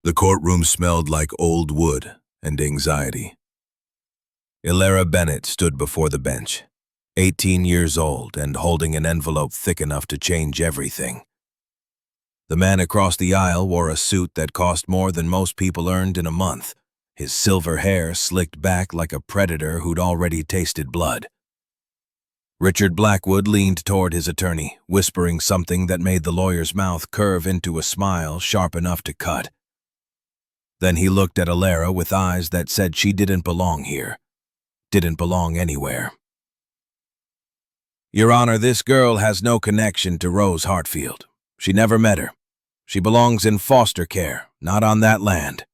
The courtroom smelled like old wood and anxiety. Ilara Bennett stood before the bench, 18 years old and holding an envelope thick enough to change everything. The man across the aisle wore a suit that cost more than most people earned in a month, his silver hair slicked back like a predator who'd already tasted blood. Richard Blackwood leaned toward his attorney, whispering something that made the lawyer's mouth curve into a smile sharp enough to cut. Then he looked at Ilara with eyes that said she didn't belong here, didn't belong anywhere. "Your Honor, this girl has no connection to Rose Hartfield. She never met her. She belongs in foster care, not on that land."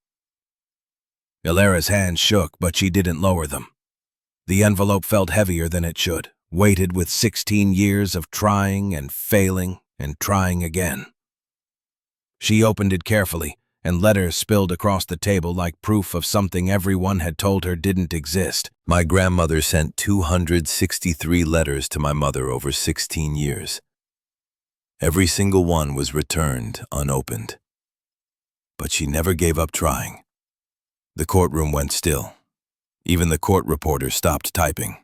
Ilara's hands shook, but she didn't lower them. The envelope felt heavier than it should, weighted with 16 years of trying and failing and trying again. She opened it carefully, and letters spilled across the table like proof of something everyone had told her didn't exist. My grandmother sent 263 letters to my mother over 16 years. Every single one was returned unopened. But she never gave up trying. The courtroom went still. Even the court reporter stopped typing.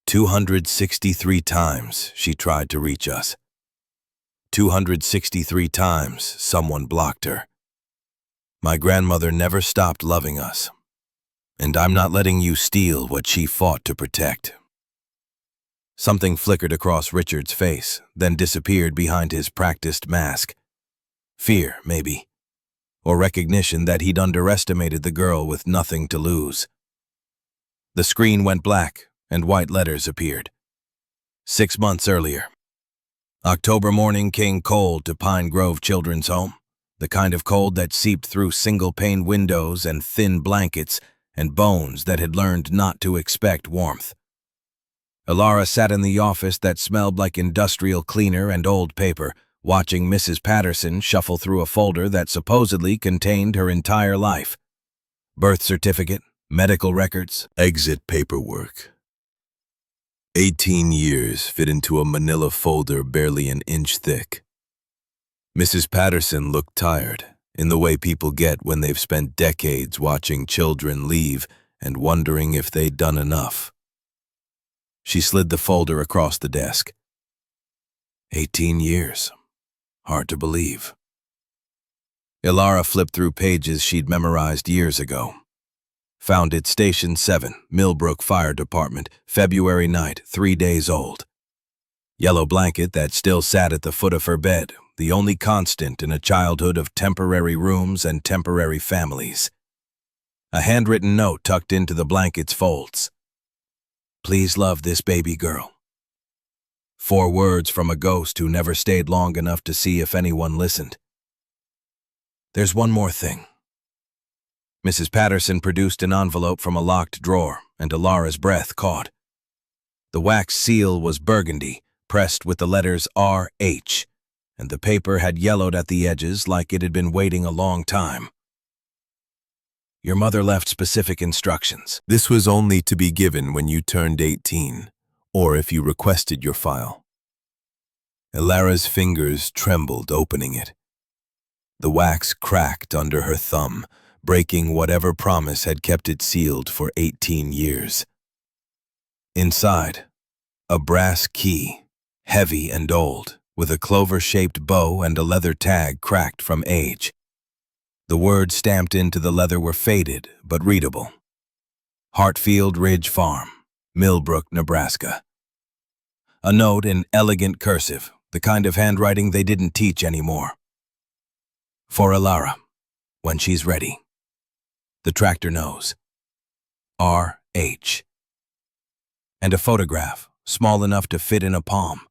263 times she tried to reach us. 263 times someone blocked her. My grandmother never stopped loving us, and I'm not letting you steal what she fought to protect. Something flickered across Richard's face, then disappeared behind his practiced mask. Fear, maybe, or recognition that he'd underestimated the girl with nothing to lose. The screen went black, and white letters appeared. 6 months earlier. October morning came cold to Pine Grove Children's Home. The kind of cold that seeped through single-pane windows and thin blankets and bones that had learned not to expect warmth. Ilara sat in the office that smelled like industrial cleaner and old paper, watching Mrs. Patterson shuffle through a folder that supposedly contained her entire life. Birth certificate, medical records, exit paperwork. 18 years fit into a manila folder barely an inch thick. Mrs. Patterson looked tired, in the way people get when they've spent decades watching children leave and wondering if they'd done enough. She slid the folder across the desk. 18 years. Hard to believe. Ilara flipped through pages she'd memorized years ago. Found it Station 7, Millbrook Fire Department, February night, 3 days old. Yellow blanket that still sat at the foot of her bed, the only constant in a childhood of temporary rooms and temporary families. A handwritten note tucked into the blanket's folds. "Please love this baby girl." 4 words from a ghost who never stayed long enough to see if anyone listened. "There's one more thing." Mrs. Patterson produced an envelope from a locked drawer, and Ilara's breath caught. The wax seal was burgundy, pressed with the letters R.H., and the paper had yellowed at the edges like it had been waiting a long time. "Your mother left specific instructions. This was only to be given when you turned 18, or if you requested your file." Ilara's fingers trembled opening it. The wax cracked under her thumb, breaking whatever promise had kept it sealed for 18 years. Inside, a brass key, heavy and old, with a clover-shaped bow and a leather tag cracked from age. The words stamped into the leather were faded, but readable. Hartfield Ridge Farm, Millbrook, Nebraska. A note in elegant cursive, the kind of handwriting they didn't teach anymore. "For Ilara, when she's ready. The tractor knows. R.H." And a photograph, small enough to fit in a palm.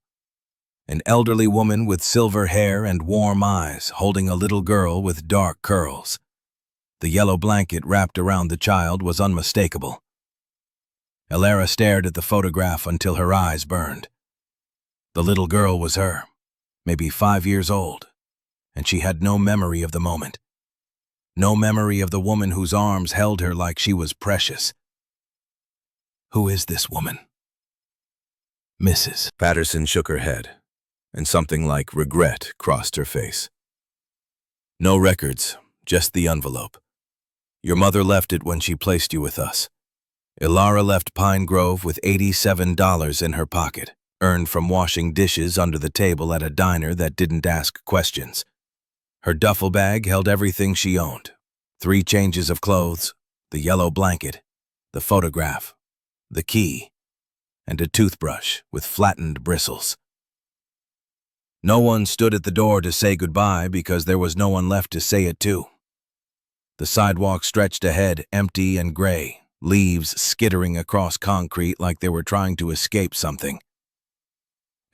An elderly woman with silver hair and warm eyes holding a little girl with dark curls. The yellow blanket wrapped around the child was unmistakable. Ilara stared at the photograph until her eyes burned. The little girl was her, maybe 5 years old, and she had no memory of the moment. No memory of the woman whose arms held her like she was precious. Who is this woman? Mrs. Patterson shook her head, and something like regret crossed her face. No records, just the envelope. Your mother left it when she placed you with us. Ilara left Pine Grove with $87 in her pocket, earned from washing dishes under the table at a diner that didn't ask questions. Her duffel bag held everything she owned: 3 changes of clothes, the yellow blanket, the photograph, the key, and a toothbrush with flattened bristles. No one stood at the door to say goodbye because there was no one left to say it to. The sidewalk stretched ahead, empty and gray, leaves skittering across concrete like they were trying to escape something.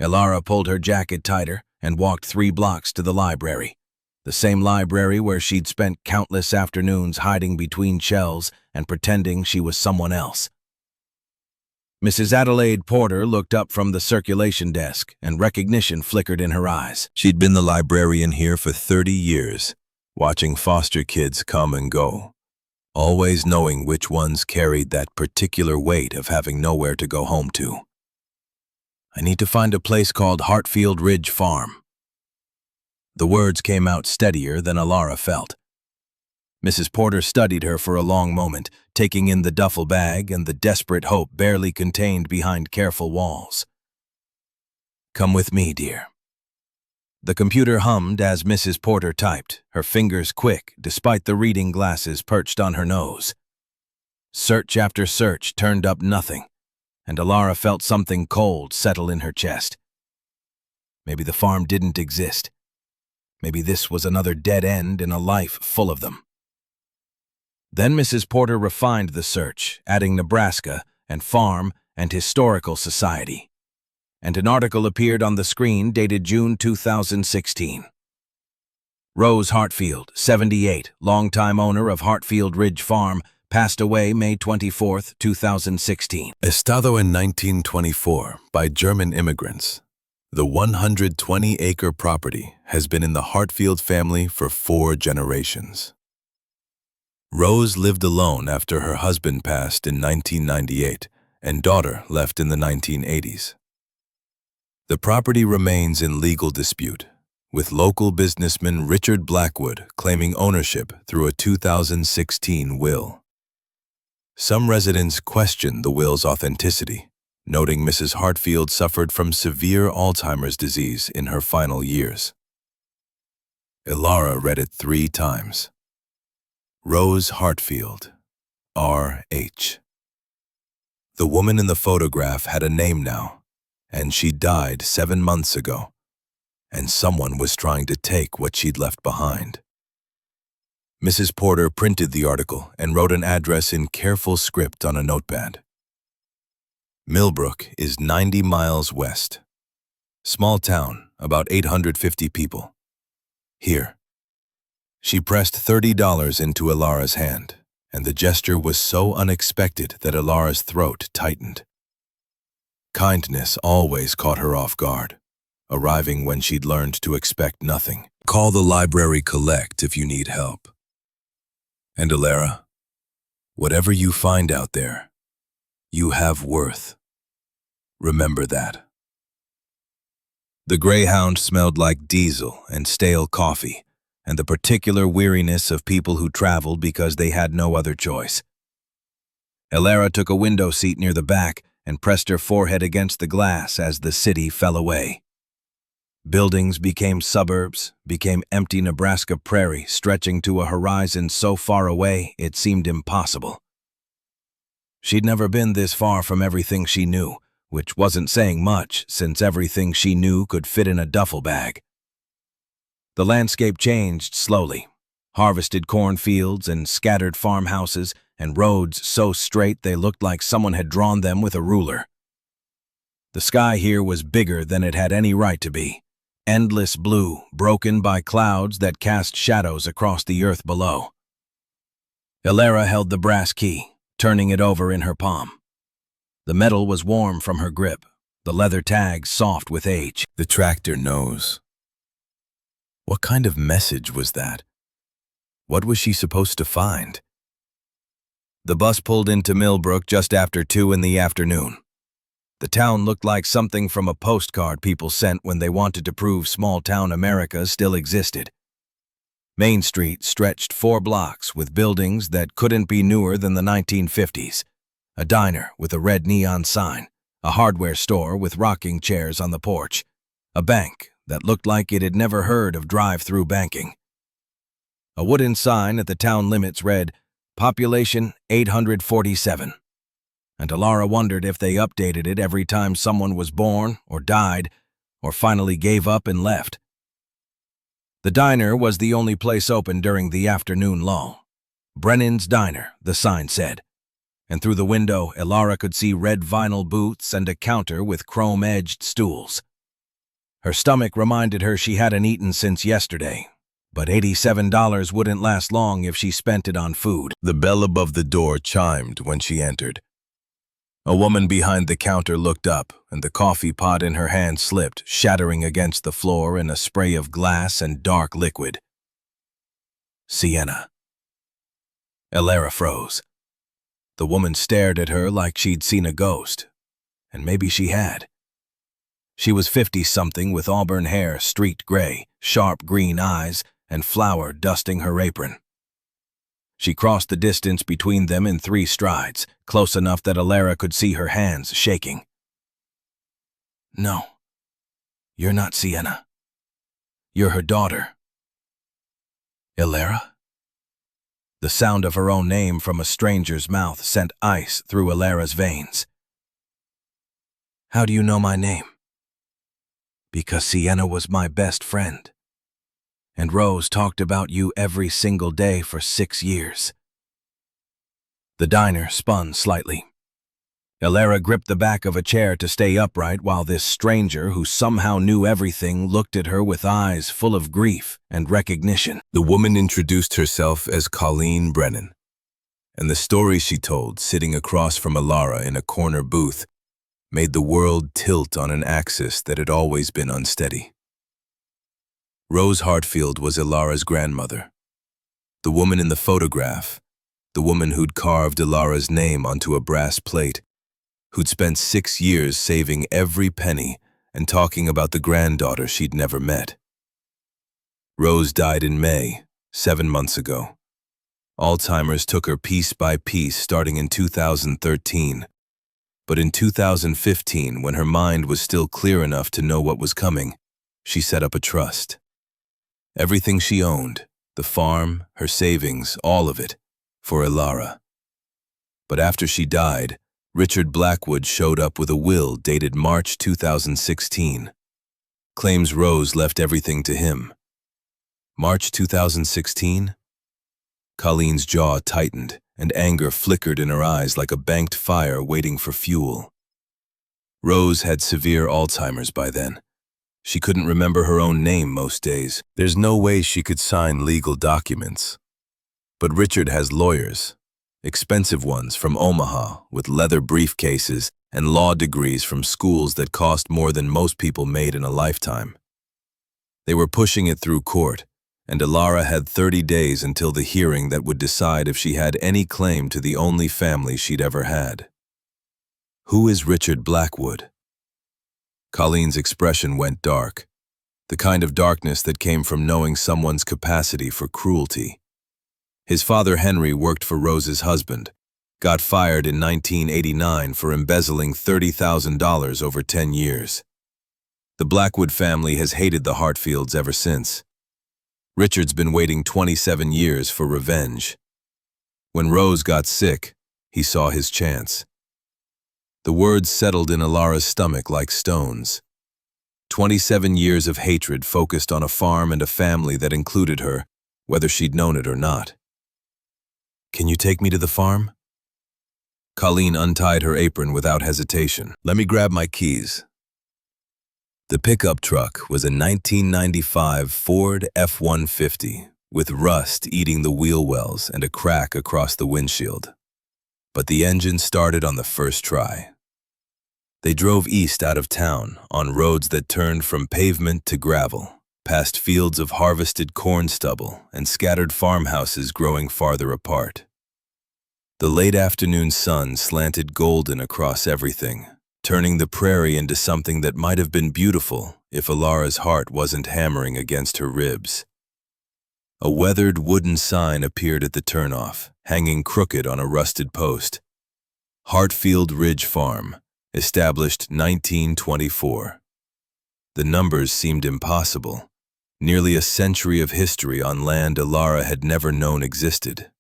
Ilara pulled her jacket tighter and walked 3 blocks to the library, the same library where she'd spent countless afternoons hiding between shelves and pretending she was someone else. Mrs. Adelaide Porter looked up from the circulation desk, and recognition flickered in her eyes. She'd been the librarian here for 30 years, watching foster kids come and go, always knowing which ones carried that particular weight of having nowhere to go home to. I need to find a place called Hartfield Ridge Farm. The words came out steadier than Ilara felt. Mrs. Porter studied her for a long moment, taking in the duffel bag and the desperate hope barely contained behind careful walls. Come with me, dear. The computer hummed as Mrs. Porter typed, her fingers quick despite the reading glasses perched on her nose. Search after search turned up nothing, and Ilara felt something cold settle in her chest. Maybe the farm didn't exist. Maybe this was another dead end in a life full of them. Then Mrs. Porter refined the search, adding Nebraska and farm and historical society. And an article appeared on the screen dated June 2016. Rose Hartfield, 78, longtime owner of Hartfield Ridge Farm, passed away May 24, 2016. Estado in 1924 by German immigrants. The 120-acre property has been in the Hartfield family for 4 generations. Rose lived alone after her husband passed in 1998 and daughter left in the 1980s. The property remains in legal dispute, with local businessman Richard Blackwood claiming ownership through a 2016 will. Some residents question the will's authenticity, noting Mrs. Hartfield suffered from severe Alzheimer's disease in her final years. Ilara read it 3 times. Rose Hartfield, R.H. The woman in the photograph had a name now, and she died 7 months ago, and someone was trying to take what she'd left behind. Mrs. Porter printed the article and wrote an address in careful script on a notepad. Millbrook is 90 miles west. Small town, about 850 people. Here. She pressed $30 into Ilara's hand, and the gesture was so unexpected that Ilara's throat tightened. Kindness always caught her off guard, arriving when she'd learned to expect nothing. Call the library collect if you need help. And Ilara, whatever you find out there, you have worth. Remember that. The Greyhound smelled like diesel and stale coffee, and the particular weariness of people who traveled because they had no other choice. Ilara took a window seat near the back and pressed her forehead against the glass as the city fell away. Buildings became suburbs, became empty Nebraska prairie stretching to a horizon so far away it seemed impossible. She'd never been this far from everything she knew, which wasn't saying much since everything she knew could fit in a duffel bag. The landscape changed slowly. Harvested cornfields and scattered farmhouses and roads so straight they looked like someone had drawn them with a ruler. The sky here was bigger than it had any right to be. Endless blue, broken by clouds that cast shadows across the earth below. Ilara held the brass key, turning it over in her palm. The metal was warm from her grip, the leather tags soft with age. The tractor knows. What kind of message was that? What was she supposed to find? The bus pulled into Millbrook just after 2 in the afternoon. The town looked like something from a postcard people sent when they wanted to prove small-town America still existed. Main Street stretched 4 blocks with buildings that couldn't be newer than the 1950s. A diner with a red neon sign, a hardware store with rocking chairs on the porch, a bank that looked like it had never heard of drive-through banking. A wooden sign at the town limits read, "Population 847." And Alara wondered if they updated it every time someone was born or died or finally gave up and left. The diner was the only place open during the afternoon lull. Brennan's Diner, the sign said. And through the window, Alara could see red vinyl booths and a counter with chrome-edged stools. Her stomach reminded her she hadn't eaten since yesterday, but $87 wouldn't last long if she spent it on food. The bell above the door chimed when she entered. A woman behind the counter looked up, and the coffee pot in her hand slipped, shattering against the floor in a spray of glass and dark liquid. Sienna. Alara froze. The woman stared at her like she'd seen a ghost, and maybe she had. She was 50-something with auburn hair streaked gray, sharp green eyes, and flour dusting her apron. She crossed the distance between them in 3 strides, close enough that Alara could see her hands shaking. "No, you're not Sienna. You're her daughter." Alara? The sound of her own name from a stranger's mouth sent ice through Alara's veins. "How do you know my name?" "Because Sienna was my best friend. And Rose talked about you every single day for 6 years. The diner spun slightly. Alara gripped the back of a chair to stay upright while this stranger, who somehow knew everything, looked at her with eyes full of grief and recognition. The woman introduced herself as Colleen Brennan, and the story she told, sitting across from Alara in a corner booth, made the world tilt on an axis that had always been unsteady. Rose Hartfield was Alara's grandmother. The woman in the photograph, the woman who'd carved Alara's name onto a brass plate, who'd spent 6 years saving every penny and talking about the granddaughter she'd never met. Rose died in May, 7 months ago. Alzheimer's took her piece by piece starting in 2013. But in 2015, when her mind was still clear enough to know what was coming, she set up a trust. Everything she owned, the farm, her savings, all of it, for Alara. But after she died, Richard Blackwood showed up with a will dated March 2016. Claims Rose left everything to him. March 2016? Colleen's jaw tightened, and anger flickered in her eyes like a banked fire waiting for fuel. Rose had severe Alzheimer's by then. She couldn't remember her own name most days. There's no way she could sign legal documents. But Richard has lawyers, expensive ones from Omaha with leather briefcases and law degrees from schools that cost more than most people made in a lifetime. They were pushing it through court, and Alara had 30 days until the hearing that would decide if she had any claim to the only family she'd ever had. Who is Richard Blackwood? Colleen's expression went dark, the kind of darkness that came from knowing someone's capacity for cruelty. His father Henry worked for Rose's husband, got fired in 1989 for embezzling $30,000 over 10 years. The Blackwood family has hated the Hartfields ever since. Richard's been waiting 27 years for revenge. When Rose got sick, he saw his chance. The words settled in Alara's stomach like stones. 27 years of hatred focused on a farm and a family that included her, whether she'd known it or not. "Can you take me to the farm?" Colleen untied her apron without hesitation. "Let me grab my keys." The pickup truck was a 1995 Ford F-150 with rust eating the wheel wells and a crack across the windshield. But the engine started on the first try. They drove east out of town on roads that turned from pavement to gravel, past fields of harvested corn stubble and scattered farmhouses growing farther apart. The late afternoon sun slanted golden across everything, turning the prairie into something that might have been beautiful if Alara's heart wasn't hammering against her ribs. A weathered wooden sign appeared at the turnoff, hanging crooked on a rusted post. Hartfield Ridge Farm, established 1924. The numbers seemed impossible. Nearly a century of history on land Ilara had never known existed.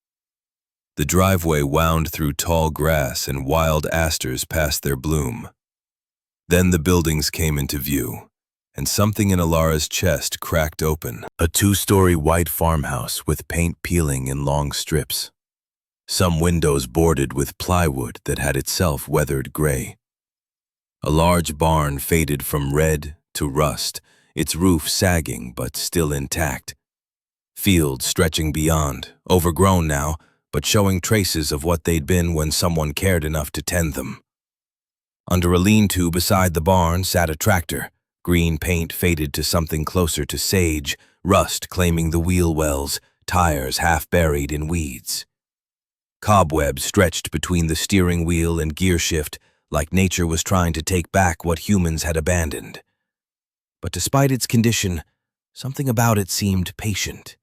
The driveway wound through tall grass and wild asters past their bloom. Then the buildings came into view, and something in Ilara's chest cracked open. A two-story white farmhouse with paint peeling in long strips. Some windows boarded with plywood that had itself weathered gray. A large barn faded from red to rust, its roof sagging but still intact. Fields stretching beyond, overgrown now, but showing traces of what they'd been when someone cared enough to tend them. Under a lean-to beside the barn sat a tractor, green paint faded to something closer to sage, rust claiming the wheel wells, tires half buried in weeds. Cobwebs stretched between the steering wheel and gear shift, like nature was trying to take back what humans had abandoned. But despite its condition, something about it seemed patient.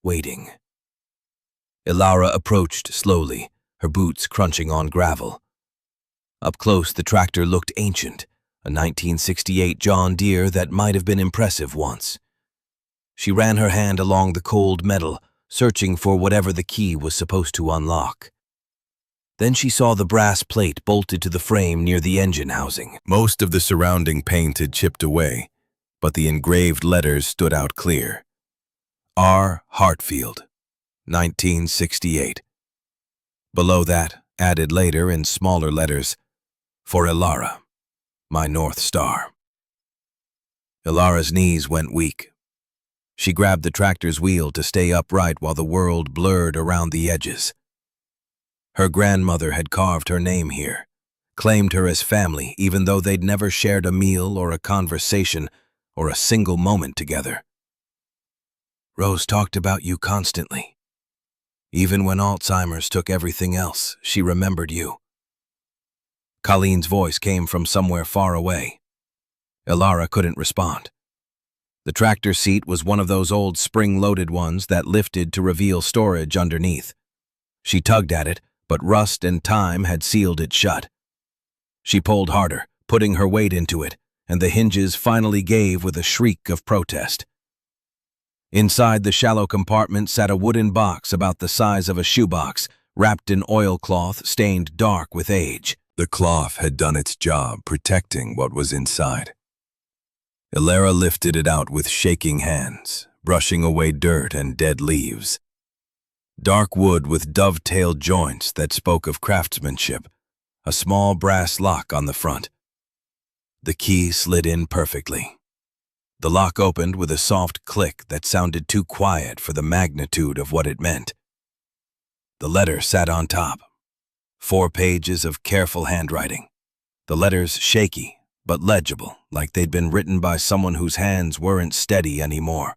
Waiting. Ilara approached slowly, her boots crunching on gravel. Up close, the tractor looked ancient, a 1968 John Deere that might have been impressive once. She ran her hand along the cold metal, searching for whatever the key was supposed to unlock. Then she saw the brass plate bolted to the frame near the engine housing. Most of the surrounding paint had chipped away, but the engraved letters stood out clear. R. Hartfield, 1968. Below that, added later in smaller letters, for Ilara, my North Star. Ilara's knees went weak. She grabbed the tractor's wheel to stay upright while the world blurred around the edges. Her grandmother had carved her name here, claimed her as family even though they'd never shared a meal or a conversation or a single moment together. Rose talked about you constantly. Even when Alzheimer's took everything else, she remembered you. Colleen's voice came from somewhere far away. Ilara couldn't respond. The tractor seat was one of those old spring-loaded ones that lifted to reveal storage underneath. She tugged at it, but rust and time had sealed it shut. She pulled harder, putting her weight into it, and the hinges finally gave with a shriek of protest. Inside the shallow compartment sat a wooden box about the size of a shoebox, wrapped in oilcloth stained dark with age. The cloth had done its job, protecting what was inside. Ilara lifted it out with shaking hands, brushing away dirt and dead leaves. Dark wood with dovetailed joints that spoke of craftsmanship, a small brass lock on the front. The key slid in perfectly. The lock opened with a soft click that sounded too quiet for the magnitude of what it meant. The letter sat on top. 4 pages of careful handwriting. The letters shaky, but legible, like they'd been written by someone whose hands weren't steady anymore.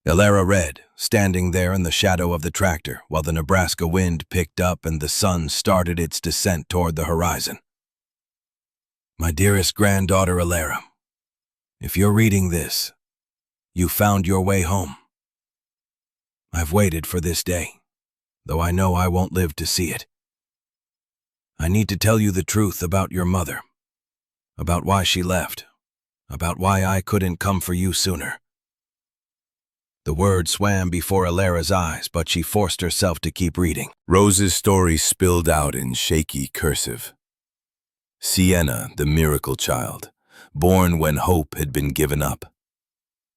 Ilara read, standing there in the shadow of the tractor while the Nebraska wind picked up and the sun started its descent toward the horizon. My dearest granddaughter Ilara, if you're reading this, you found your way home. I've waited for this day, though I know I won't live to see it. I need to tell you the truth about your mother, about why she left, about why I couldn't come for you sooner. The word swam before Ilara's eyes, but she forced herself to keep reading. Rose's story spilled out in shaky cursive. Sienna, the miracle child, born when hope had been given up.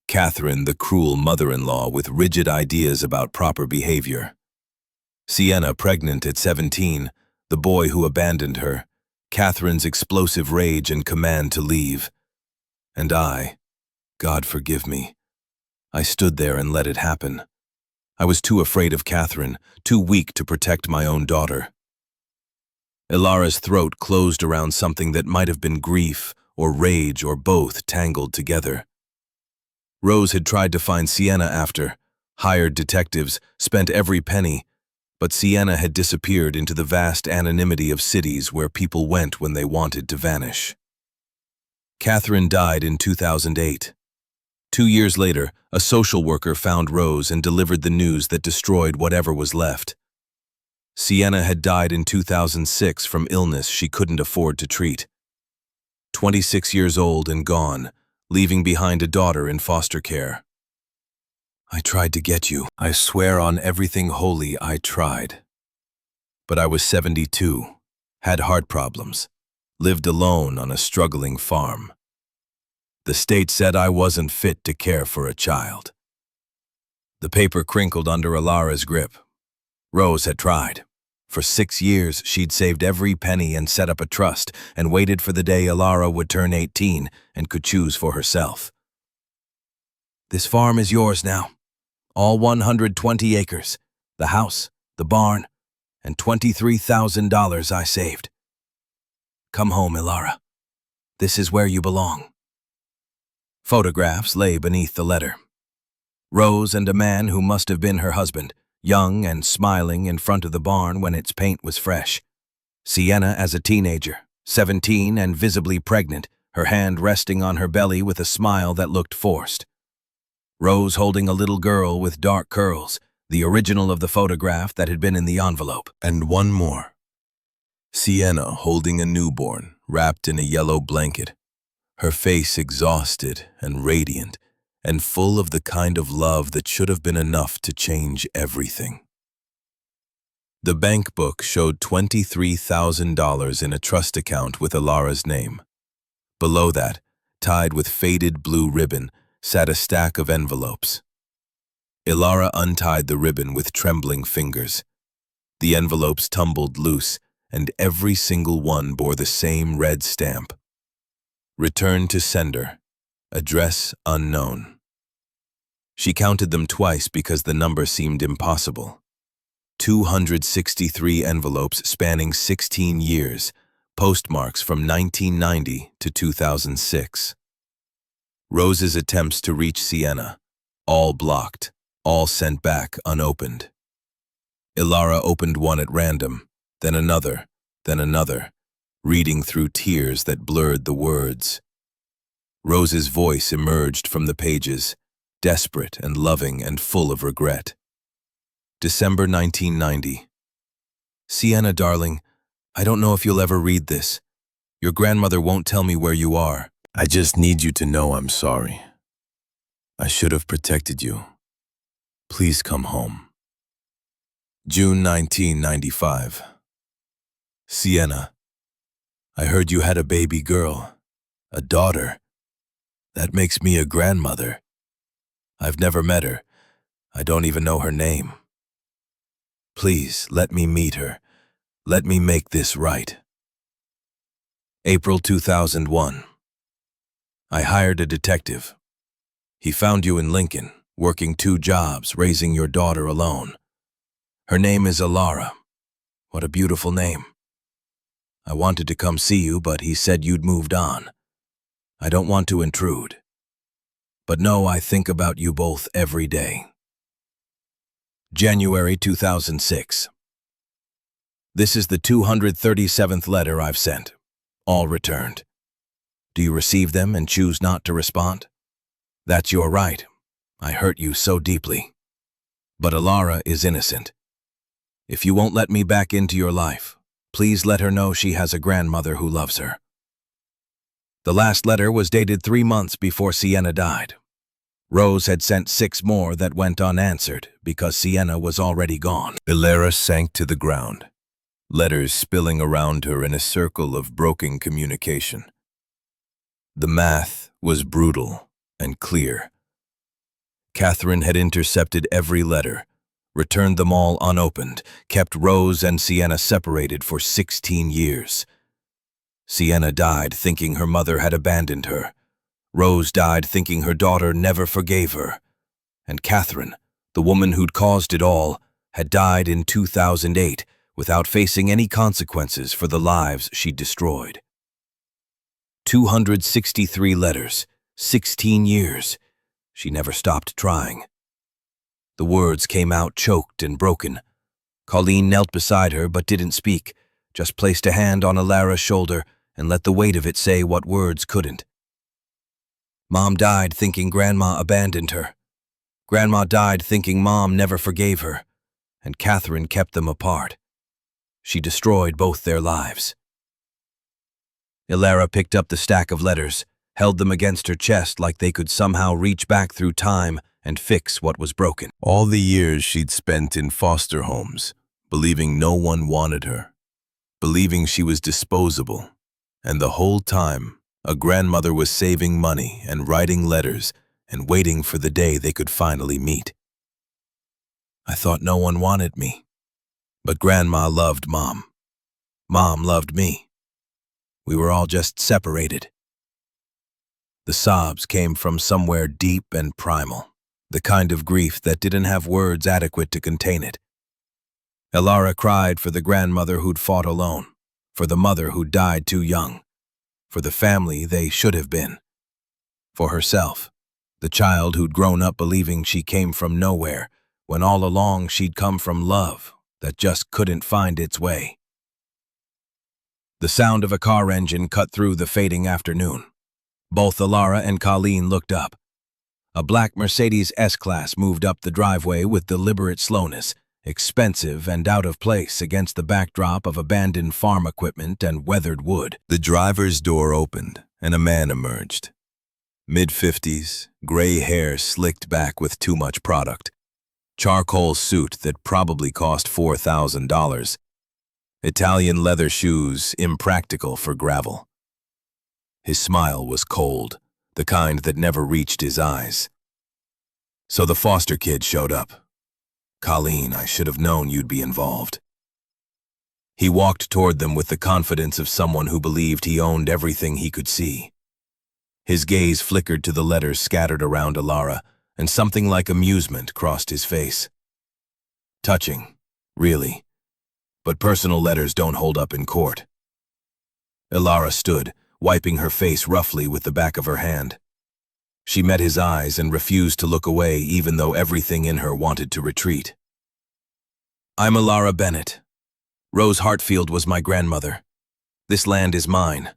Catherine, the cruel mother-in-law with rigid ideas about proper behavior. Sienna, pregnant at 17, the boy who abandoned her. Catherine's explosive rage and command to leave. And I, God forgive me, I stood there and let it happen. I was too afraid of Catherine, too weak to protect my own daughter. Ilara's throat closed around something that might have been grief or rage or both tangled together. Rose had tried to find Sienna after, hired detectives, spent every penny, but Sienna had disappeared into the vast anonymity of cities where people went when they wanted to vanish. Catherine died in 2008. 2 years later, a social worker found Rose and delivered the news that destroyed whatever was left. Sienna had died in 2006 from illness she couldn't afford to treat. 26 years old and gone, leaving behind a daughter in foster care. I tried to get you. I swear on everything holy I tried. But I was 72, had heart problems, lived alone on a struggling farm. The state said I wasn't fit to care for a child. The paper crinkled under Alara's grip. Rose had tried. For 6 years, she'd saved every penny and set up a trust and waited for the day Alara would turn 18 and could choose for herself. This farm is yours now. All 120 acres, the house, the barn, and $23,000 I saved. Come home, Alara. This is where you belong. Photographs lay beneath the letter. Rose and a man who must have been her husband, young and smiling in front of the barn when its paint was fresh. Sienna as a teenager, 17 and visibly pregnant, her hand resting on her belly with a smile that looked forced. Rose holding a little girl with dark curls, the original of the photograph that had been in the envelope. And one more. Sienna holding a newborn, wrapped in a yellow blanket, her face exhausted and radiant, and full of the kind of love that should have been enough to change everything. The bank book showed $23,000 in a trust account with Alara's name. Below that, tied with faded blue ribbon, sat a stack of envelopes. Alara untied the ribbon with trembling fingers. The envelopes tumbled loose, and every single one bore the same red stamp. Return to sender. Address unknown. She counted them twice because the number seemed impossible. 263 envelopes spanning 16 years, postmarks from 1990 to 2006. Rose's attempts to reach Sienna, all blocked, all sent back unopened. Alara opened one at random, then another, reading through tears that blurred the words. Rose's voice emerged from the pages, desperate and loving and full of regret. December 1990. Sienna, darling, I don't know if you'll ever read this. Your grandmother won't tell me where you are. I just need you to know I'm sorry. I should have protected you. Please come home. June 1995. Sienna, I heard you had a baby girl, a daughter. That makes me a grandmother. I've never met her. I don't even know her name. Please, let me meet her. Let me make this right. April 2001. I hired a detective. He found you in Lincoln, working 2 jobs, raising your daughter alone. Her name is Alara. What a beautiful name. I wanted to come see you, but he said you'd moved on. I don't want to intrude. But no, I think about you both every day. January 2006. This is the 237th letter I've sent, all returned. Do you receive them and choose not to respond? That's your right. I hurt you so deeply. But Alara is innocent. If you won't let me back into your life, please let her know she has a grandmother who loves her. The last letter was dated 3 months before Sienna died. Rose had sent 6 more that went unanswered because Sienna was already gone. Alara sank to the ground, letters spilling around her in a circle of broken communication. The math was brutal and clear. Catherine had intercepted every letter, returned them all unopened, kept Rose and Sienna separated for 16 years. Sienna died thinking her mother had abandoned her. Rose died thinking her daughter never forgave her. And Catherine, the woman who'd caused it all, had died in 2008 without facing any consequences for the lives she'd destroyed. 263 letters, 16 years. She never stopped trying. The words came out choked and broken. Colleen knelt beside her but didn't speak, just placed a hand on Alara's shoulder and let the weight of it say what words couldn't. Mom died thinking Grandma abandoned her. Grandma died thinking Mom never forgave her, and Catherine kept them apart. She destroyed both their lives. Ilara picked up the stack of letters, held them against her chest like they could somehow reach back through time and fix what was broken. All the years she'd spent in foster homes, believing no one wanted her, believing she was disposable, and the whole time, a grandmother was saving money and writing letters and waiting for the day they could finally meet. I thought no one wanted me, but Grandma loved Mom. Mom loved me. We were all just separated. The sobs came from somewhere deep and primal, the kind of grief that didn't have words adequate to contain it. Ilara cried for the grandmother who'd fought alone, for the mother who died too young, for the family they should have been, for herself, the child who'd grown up believing she came from nowhere, when all along she'd come from love that just couldn't find its way. The sound of a car engine cut through the fading afternoon. Both Ilara and Colleen looked up. A black Mercedes S-Class moved up the driveway with deliberate slowness, expensive and out of place against the backdrop of abandoned farm equipment and weathered wood. The driver's door opened, and a man emerged. Mid-50s, gray hair slicked back with too much product. Charcoal suit that probably cost $4,000. Italian leather shoes impractical for gravel. His smile was cold, the kind that never reached his eyes. So the foster kid showed up. Colleen, I should have known you'd be involved. He walked toward them with the confidence of someone who believed he owned everything he could see. His gaze flickered to the letters scattered around Ilara, and something like amusement crossed his face. Touching, really. But personal letters don't hold up in court. Ilara stood, wiping her face roughly with the back of her hand. She met his eyes and refused to look away even though everything in her wanted to retreat. I'm Ilara Bennett. Rose Hartfield was my grandmother. This land is mine.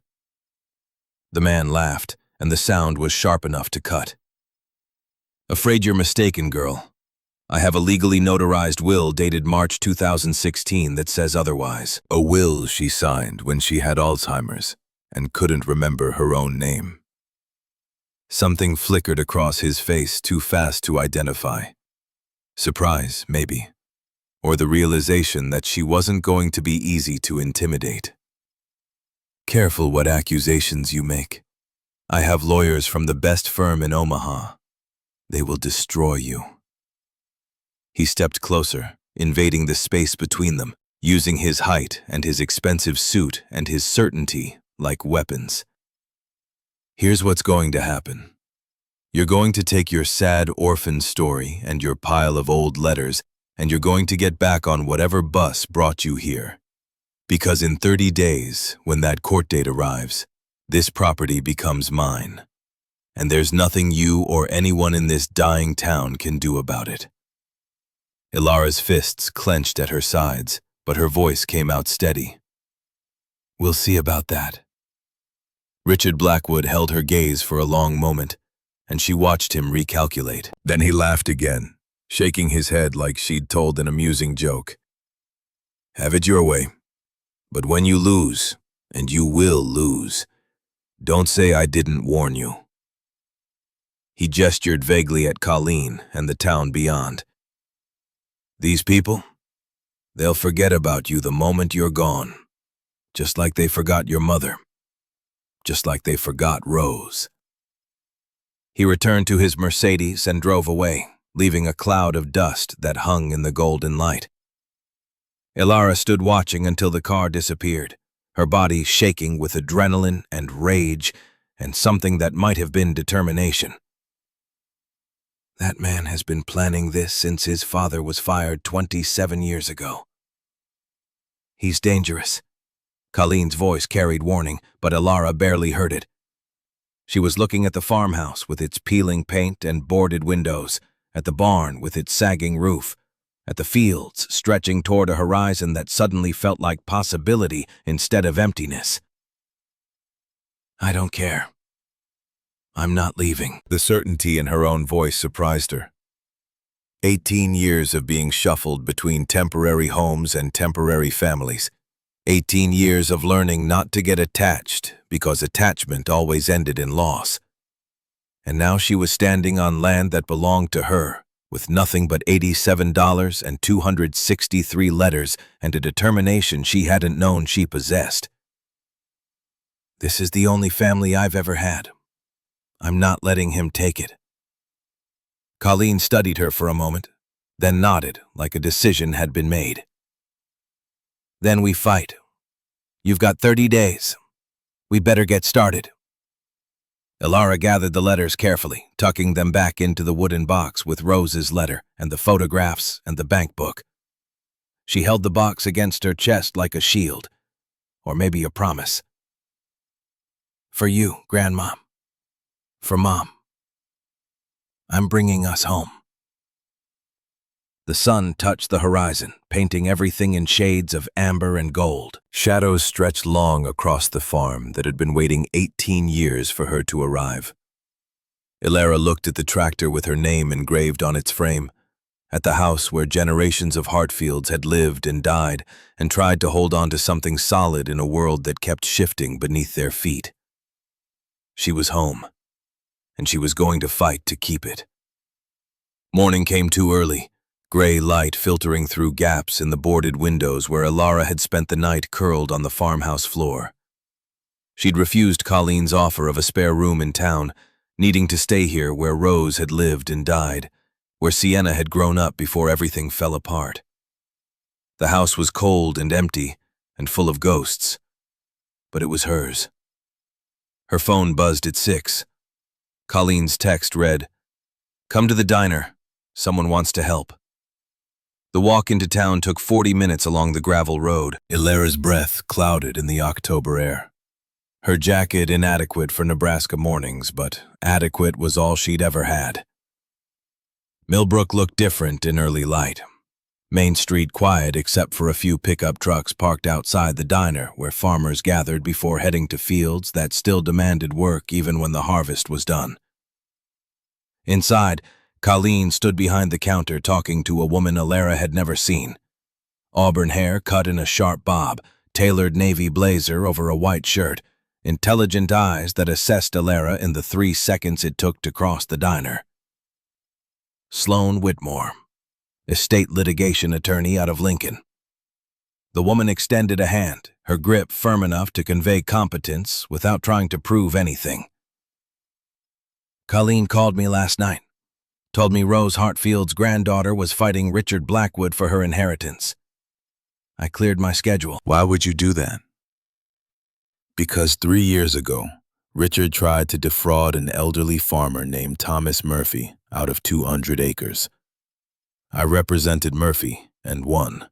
The man laughed, and the sound was sharp enough to cut. Afraid you're mistaken, girl. I have a legally notarized will dated March 2016 that says otherwise. A will she signed when she had Alzheimer's and couldn't remember her own name. Something flickered across his face too fast to identify. Surprise, maybe. Or the realization that she wasn't going to be easy to intimidate. Careful what accusations you make. I have lawyers from the best firm in Omaha. They will destroy you. He stepped closer, invading the space between them, using his height and his expensive suit and his certainty like weapons. Here's what's going to happen. You're going to take your sad orphan story and your pile of old letters, and you're going to get back on whatever bus brought you here. Because in 30 days, when that court date arrives, this property becomes mine. And there's nothing you or anyone in this dying town can do about it. Ilara's fists clenched at her sides, but her voice came out steady. We'll see about that. Richard Blackwood held her gaze for a long moment, and she watched him recalculate. Then he laughed again, shaking his head like she'd told an amusing joke. Have it your way. But when you lose, and you will lose, don't say I didn't warn you. He gestured vaguely at Colleen and the town beyond. These people, they'll forget about you the moment you're gone, just like they forgot your mother, just like they forgot Rose. He returned to his Mercedes and drove away, leaving a cloud of dust that hung in the golden light. Ilara stood watching until the car disappeared, her body shaking with adrenaline and rage and something that might have been determination. That man has been planning this since his father was fired 27 years ago. He's dangerous. Colleen's voice carried warning, but Ilara barely heard it. She was looking at the farmhouse with its peeling paint and boarded windows, at the barn with its sagging roof, at the fields stretching toward a horizon that suddenly felt like possibility instead of emptiness. I don't care. I'm not leaving. The certainty in her own voice surprised her. 18 years of being shuffled between temporary homes and temporary families. 18 years of learning not to get attached because attachment always ended in loss. And now she was standing on land that belonged to her, with nothing but $87 and 263 letters and a determination she hadn't known she possessed. This is the only family I've ever had. I'm not letting him take it. Colleen studied her for a moment, then nodded like a decision had been made. Then we fight. You've got 30 days. We better get started. Elara gathered the letters carefully, tucking them back into the wooden box with Rose's letter and the photographs and the bank book. She held the box against her chest like a shield, or maybe a promise. For you, Grandmom. For Mom. I'm bringing us home. The sun touched the horizon, painting everything in shades of amber and gold. Shadows stretched long across the farm that had been waiting 18 years for her to arrive. Elara looked at the tractor with her name engraved on its frame, at the house where generations of Hartfields had lived and died, and tried to hold on to something solid in a world that kept shifting beneath their feet. She was home, and she was going to fight to keep it. Morning came too early. Gray light filtering through gaps in the boarded windows where Elara had spent the night curled on the farmhouse floor. She'd refused Colleen's offer of a spare room in town, needing to stay here where Rose had lived and died, where Sienna had grown up before everything fell apart. The house was cold and empty and full of ghosts, but it was hers. Her phone buzzed at 6. Colleen's text read, "Come to the diner. Someone wants to help." The walk into town took 40 minutes along the gravel road. Elara's breath clouded in the October air. Her jacket inadequate for Nebraska mornings, but adequate was all she'd ever had. Millbrook looked different in early light. Main Street quiet except for a few pickup trucks parked outside the diner where farmers gathered before heading to fields that still demanded work even when the harvest was done. Inside, Colleen stood behind the counter talking to a woman Elara had never seen. Auburn hair cut in a sharp bob, tailored navy blazer over a white shirt, intelligent eyes that assessed Elara in the 3 seconds it took to cross the diner. Sloan Whitmore, estate litigation attorney out of Lincoln. The woman extended a hand, her grip firm enough to convey competence without trying to prove anything. Colleen called me last night. Told me Rose Hartfield's granddaughter was fighting Richard Blackwood for her inheritance. I cleared my schedule. Why would you do that? Because 3 years ago, Richard tried to defraud an elderly farmer named Thomas Murphy out of 200 acres. I represented Murphy and won.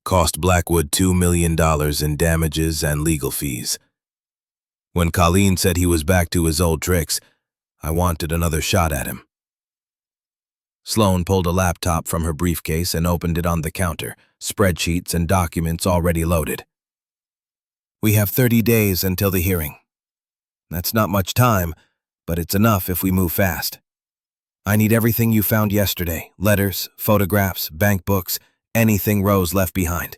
Cost Blackwood $2 million in damages and legal fees. When Colleen said he was back to his old tricks, I wanted another shot at him. Sloan pulled a laptop from her briefcase and opened it on the counter, spreadsheets and documents already loaded. We have 30 days until the hearing. That's not much time, but it's enough if we move fast. I need everything you found yesterday, letters, photographs, bank books, anything Rose left behind.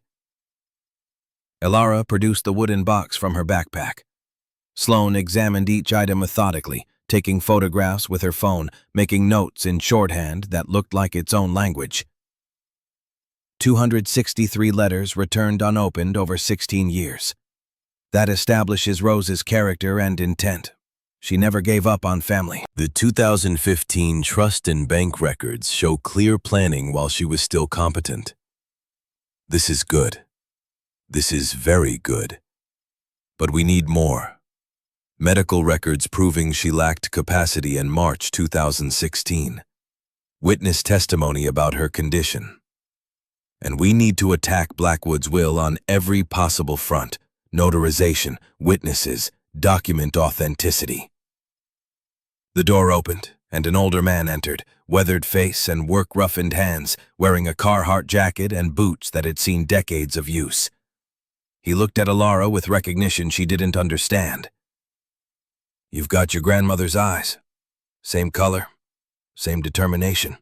Elara produced the wooden box from her backpack. Sloan examined each item methodically, taking photographs with her phone, making notes in shorthand that looked like its own language. 263 letters returned unopened over 16 years. That establishes Rose's character and intent. She never gave up on family. The 2015 trust and bank records show clear planning while she was still competent. This is good. This is very good. But we need more. Medical records proving she lacked capacity in March 2016. Witness testimony about her condition. And we need to attack Blackwood's will on every possible front. Notarization, witnesses, document authenticity. The door opened, and an older man entered, weathered face and work-roughened hands, wearing a Carhartt jacket and boots that had seen decades of use. He looked at Elara with recognition she didn't understand. You've got your grandmother's eyes. Same color, same determination.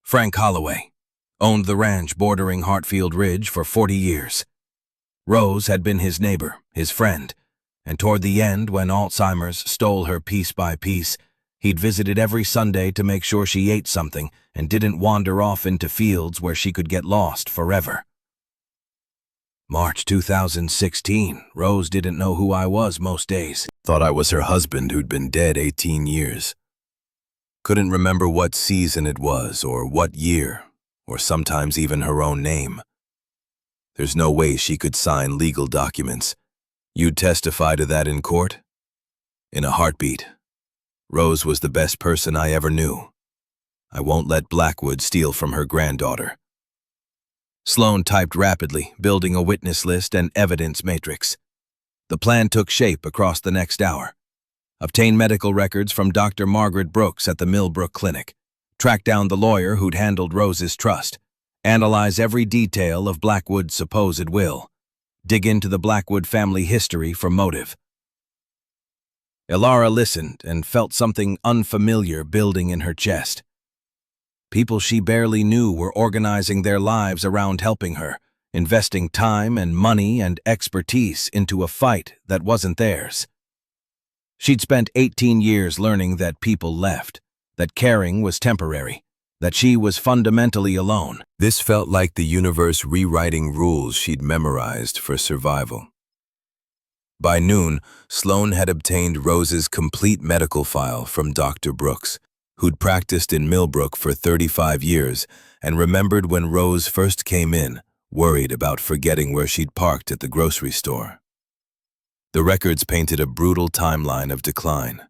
Frank Holloway owned the ranch bordering Hartfield Ridge for 40 years. Rose had been his neighbor, his friend, and toward the end, when Alzheimer's stole her piece by piece, he'd visited every Sunday to make sure she ate something and didn't wander off into fields where she could get lost forever. March 2016, Rose didn't know who I was most days. Thought I was her husband who'd been dead 18 years. Couldn't remember what season it was, or what year, or sometimes even her own name. There's no way she could sign legal documents. You'd testify to that in court? In a heartbeat. Rose was the best person I ever knew. I won't let Blackwood steal from her granddaughter. Sloan typed rapidly, building a witness list and evidence matrix. The plan took shape across the next hour. Obtain medical records from Dr. Margaret Brooks at the Millbrook Clinic. Track down the lawyer who'd handled Rose's trust. Analyze every detail of Blackwood's supposed will. Dig into the Blackwood family history for motive. Ilara listened and felt something unfamiliar building in her chest. People she barely knew were organizing their lives around helping her, investing time and money and expertise into a fight that wasn't theirs. She'd spent 18 years learning that people left, that caring was temporary, that she was fundamentally alone. This felt like the universe rewriting rules she'd memorized for survival. By noon, Sloan had obtained Rose's complete medical file from Dr. Brooks, who'd practiced in Millbrook for 35 years and remembered when Rose first came in, worried about forgetting where she'd parked at the grocery store. The records painted a brutal timeline of decline.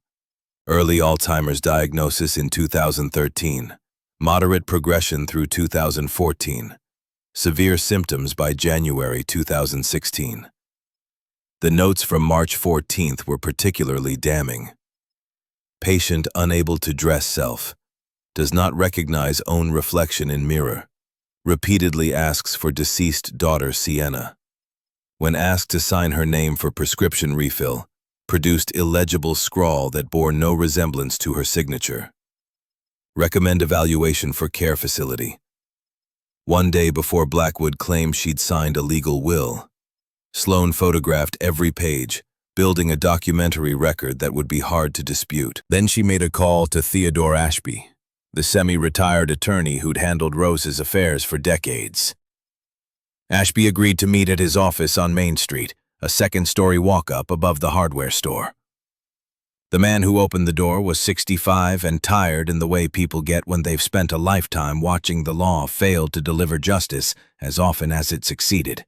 Early Alzheimer's diagnosis in 2013, moderate progression through 2014, severe symptoms by January 2016. The notes from March 14th were particularly damning. Patient unable to dress self, does not recognize own reflection in mirror, repeatedly asks for deceased daughter Sienna. When asked to sign her name for prescription refill, produced illegible scrawl that bore no resemblance to her signature. Recommend evaluation for care facility. One day before Blackwood claimed she'd signed a legal will, Sloan photographed every page, building a documentary record that would be hard to dispute. Then she made a call to Theodore Ashby, the semi-retired attorney who'd handled Rose's affairs for decades. Ashby agreed to meet at his office on Main Street, a second-story walk-up above the hardware store. The man who opened the door was 65 and tired in the way people get when they've spent a lifetime watching the law fail to deliver justice as often as it succeeded.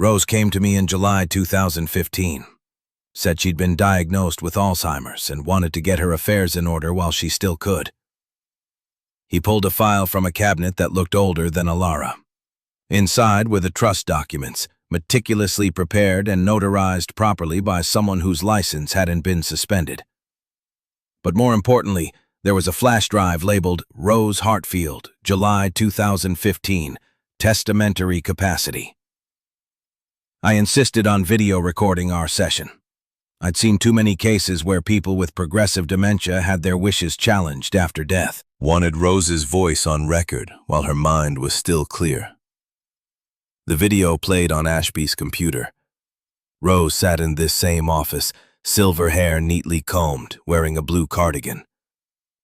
Rose came to me in July 2015, said she'd been diagnosed with Alzheimer's and wanted to get her affairs in order while she still could. He pulled a file from a cabinet that looked older than Ilara. Inside were the trust documents, meticulously prepared and notarized properly by someone whose license hadn't been suspended. But more importantly, there was a flash drive labeled Rose Hartfield, July 2015, testamentary capacity. I insisted on video recording our session. I'd seen too many cases where people with progressive dementia had their wishes challenged after death. Wanted Rose's voice on record while her mind was still clear. The video played on Ashby's computer. Rose sat in this same office, silver hair neatly combed, wearing a blue cardigan.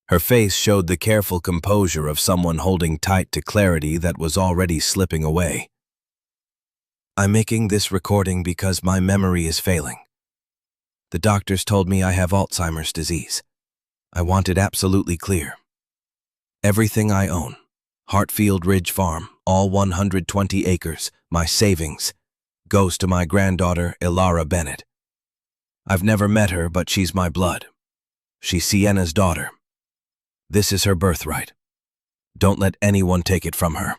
Her face showed the careful composure of someone holding tight to clarity that was already slipping away. I'm making this recording because my memory is failing. The doctors told me I have Alzheimer's disease. I want it absolutely clear. Everything I own, Hartfield Ridge Farm, all 120 acres, my savings, goes to my granddaughter, Ilara Bennett. I've never met her, but she's my blood. She's Sienna's daughter. This is her birthright. Don't let anyone take it from her.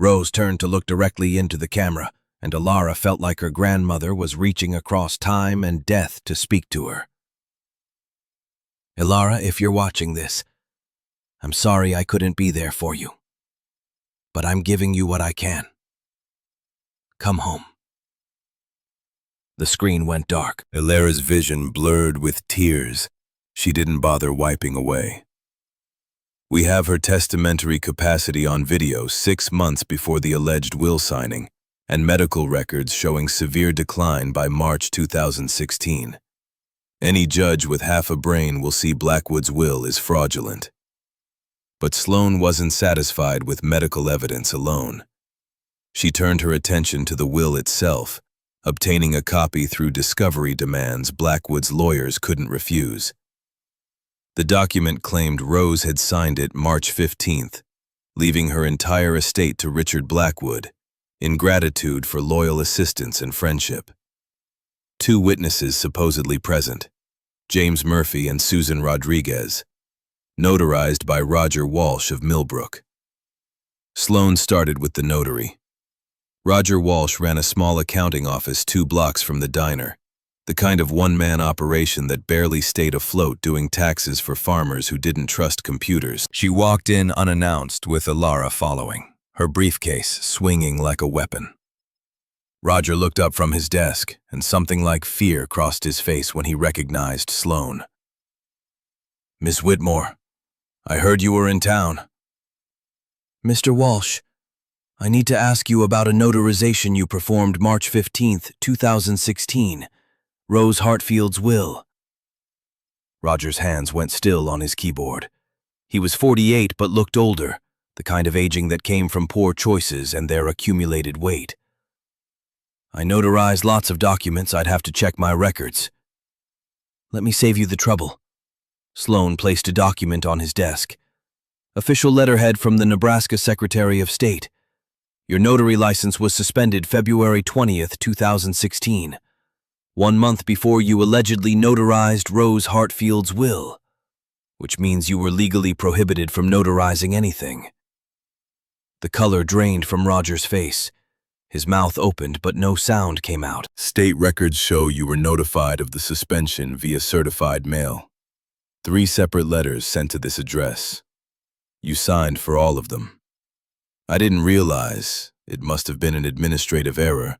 Rose turned to look directly into the camera, and Ilara felt like her grandmother was reaching across time and death to speak to her. Ilara, if you're watching this, I'm sorry I couldn't be there for you. But I'm giving you what I can. Come home. The screen went dark. Elara's vision blurred with tears she didn't bother wiping away. We have her testamentary capacity on video 6 months before the alleged will signing, and medical records showing severe decline by March 2016. Any judge with half a brain will see Blackwood's will is fraudulent. But Sloan wasn't satisfied with medical evidence alone. She turned her attention to the will itself, obtaining a copy through discovery demands Blackwood's lawyers couldn't refuse. The document claimed Rose had signed it March 15th, leaving her entire estate to Richard Blackwood, in gratitude for loyal assistance and friendship. 2 witnesses supposedly present, James Murphy and Susan Rodriguez, notarized by Roger Walsh of Millbrook. Sloan started with the notary. Roger Walsh ran a small accounting office 2 blocks from the diner, the kind of one-man operation that barely stayed afloat doing taxes for farmers who didn't trust computers. She walked in unannounced with Elara following, her briefcase swinging like a weapon. Roger looked up from his desk, and something like fear crossed his face when he recognized Sloan. "Miss Whitmore, I heard you were in town." "Mr. Walsh, I need to ask you about a notarization you performed March 15th, 2016. Rose Hartfield's will." Roger's hands went still on his keyboard. He was 48 but looked older, the kind of aging that came from poor choices and their accumulated weight. "I notarized lots of documents. I'd have to check my records." "Let me save you the trouble." Sloan placed a document on his desk. "Official letterhead from the Nebraska Secretary of State. Your notary license was suspended February 20th, 2016. 1 month before you allegedly notarized Rose Hartfield's will, which means you were legally prohibited from notarizing anything." The color drained from Roger's face. His mouth opened, but no sound came out. "State records show you were notified of the suspension via certified mail. 3 separate letters sent to this address. You signed for all of them. I didn't realize it must have been an administrative error.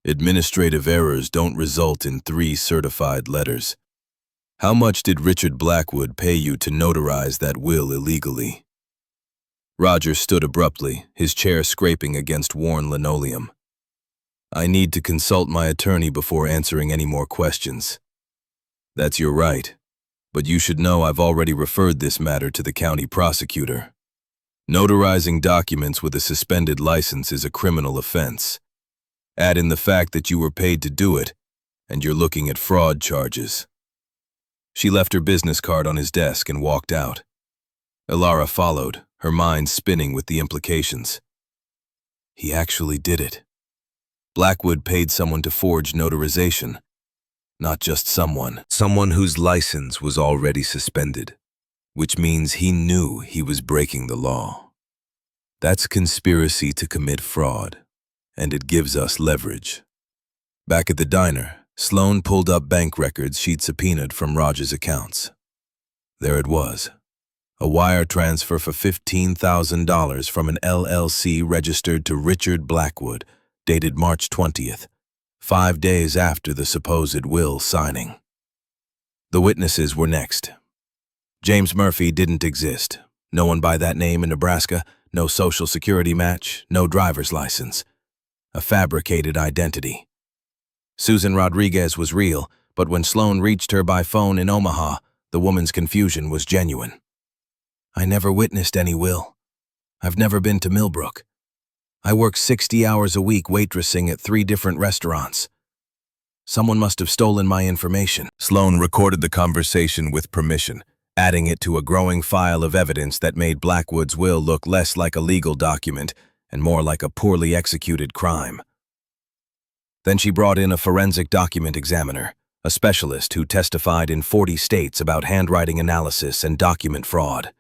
Administrative errors don't result in 3 certified letters. How much did Richard Blackwood pay you to notarize that will illegally?" Roger stood abruptly, his chair scraping against worn linoleum. "I need to consult my attorney before answering any more questions." "That's your right, but you should know I've already referred this matter to the county prosecutor. Notarizing documents with a suspended license is a criminal offense. Add in the fact that you were paid to do it, and you're looking at fraud charges." She left her business card on his desk and walked out. Elara followed, her mind spinning with the implications. He actually did it. Blackwood paid someone to forge notarization. Not just someone. Someone whose license was already suspended, which means he knew he was breaking the law. That's conspiracy to commit fraud, and it gives us leverage. Back at the diner, Sloan pulled up bank records she'd subpoenaed from Roger's accounts. There it was. A wire transfer for $15,000 from an LLC registered to Richard Blackwood, dated March 20th, 5 days after the supposed will signing. The witnesses were next. James Murphy didn't exist. No one by that name in Nebraska, no social security match, no driver's license. A fabricated identity. Susan Rodriguez was real, but when Sloan reached her by phone in Omaha, the woman's confusion was genuine. "I never witnessed any will. I've never been to Millbrook. I work 60 hours a week waitressing at 3 different restaurants. Someone must have stolen my information." Sloan recorded the conversation with permission, adding it to a growing file of evidence that made Blackwood's will look less like a legal document and more like a poorly executed crime. Then she brought in a forensic document examiner, a specialist who testified in 40 states about handwriting analysis and document fraud.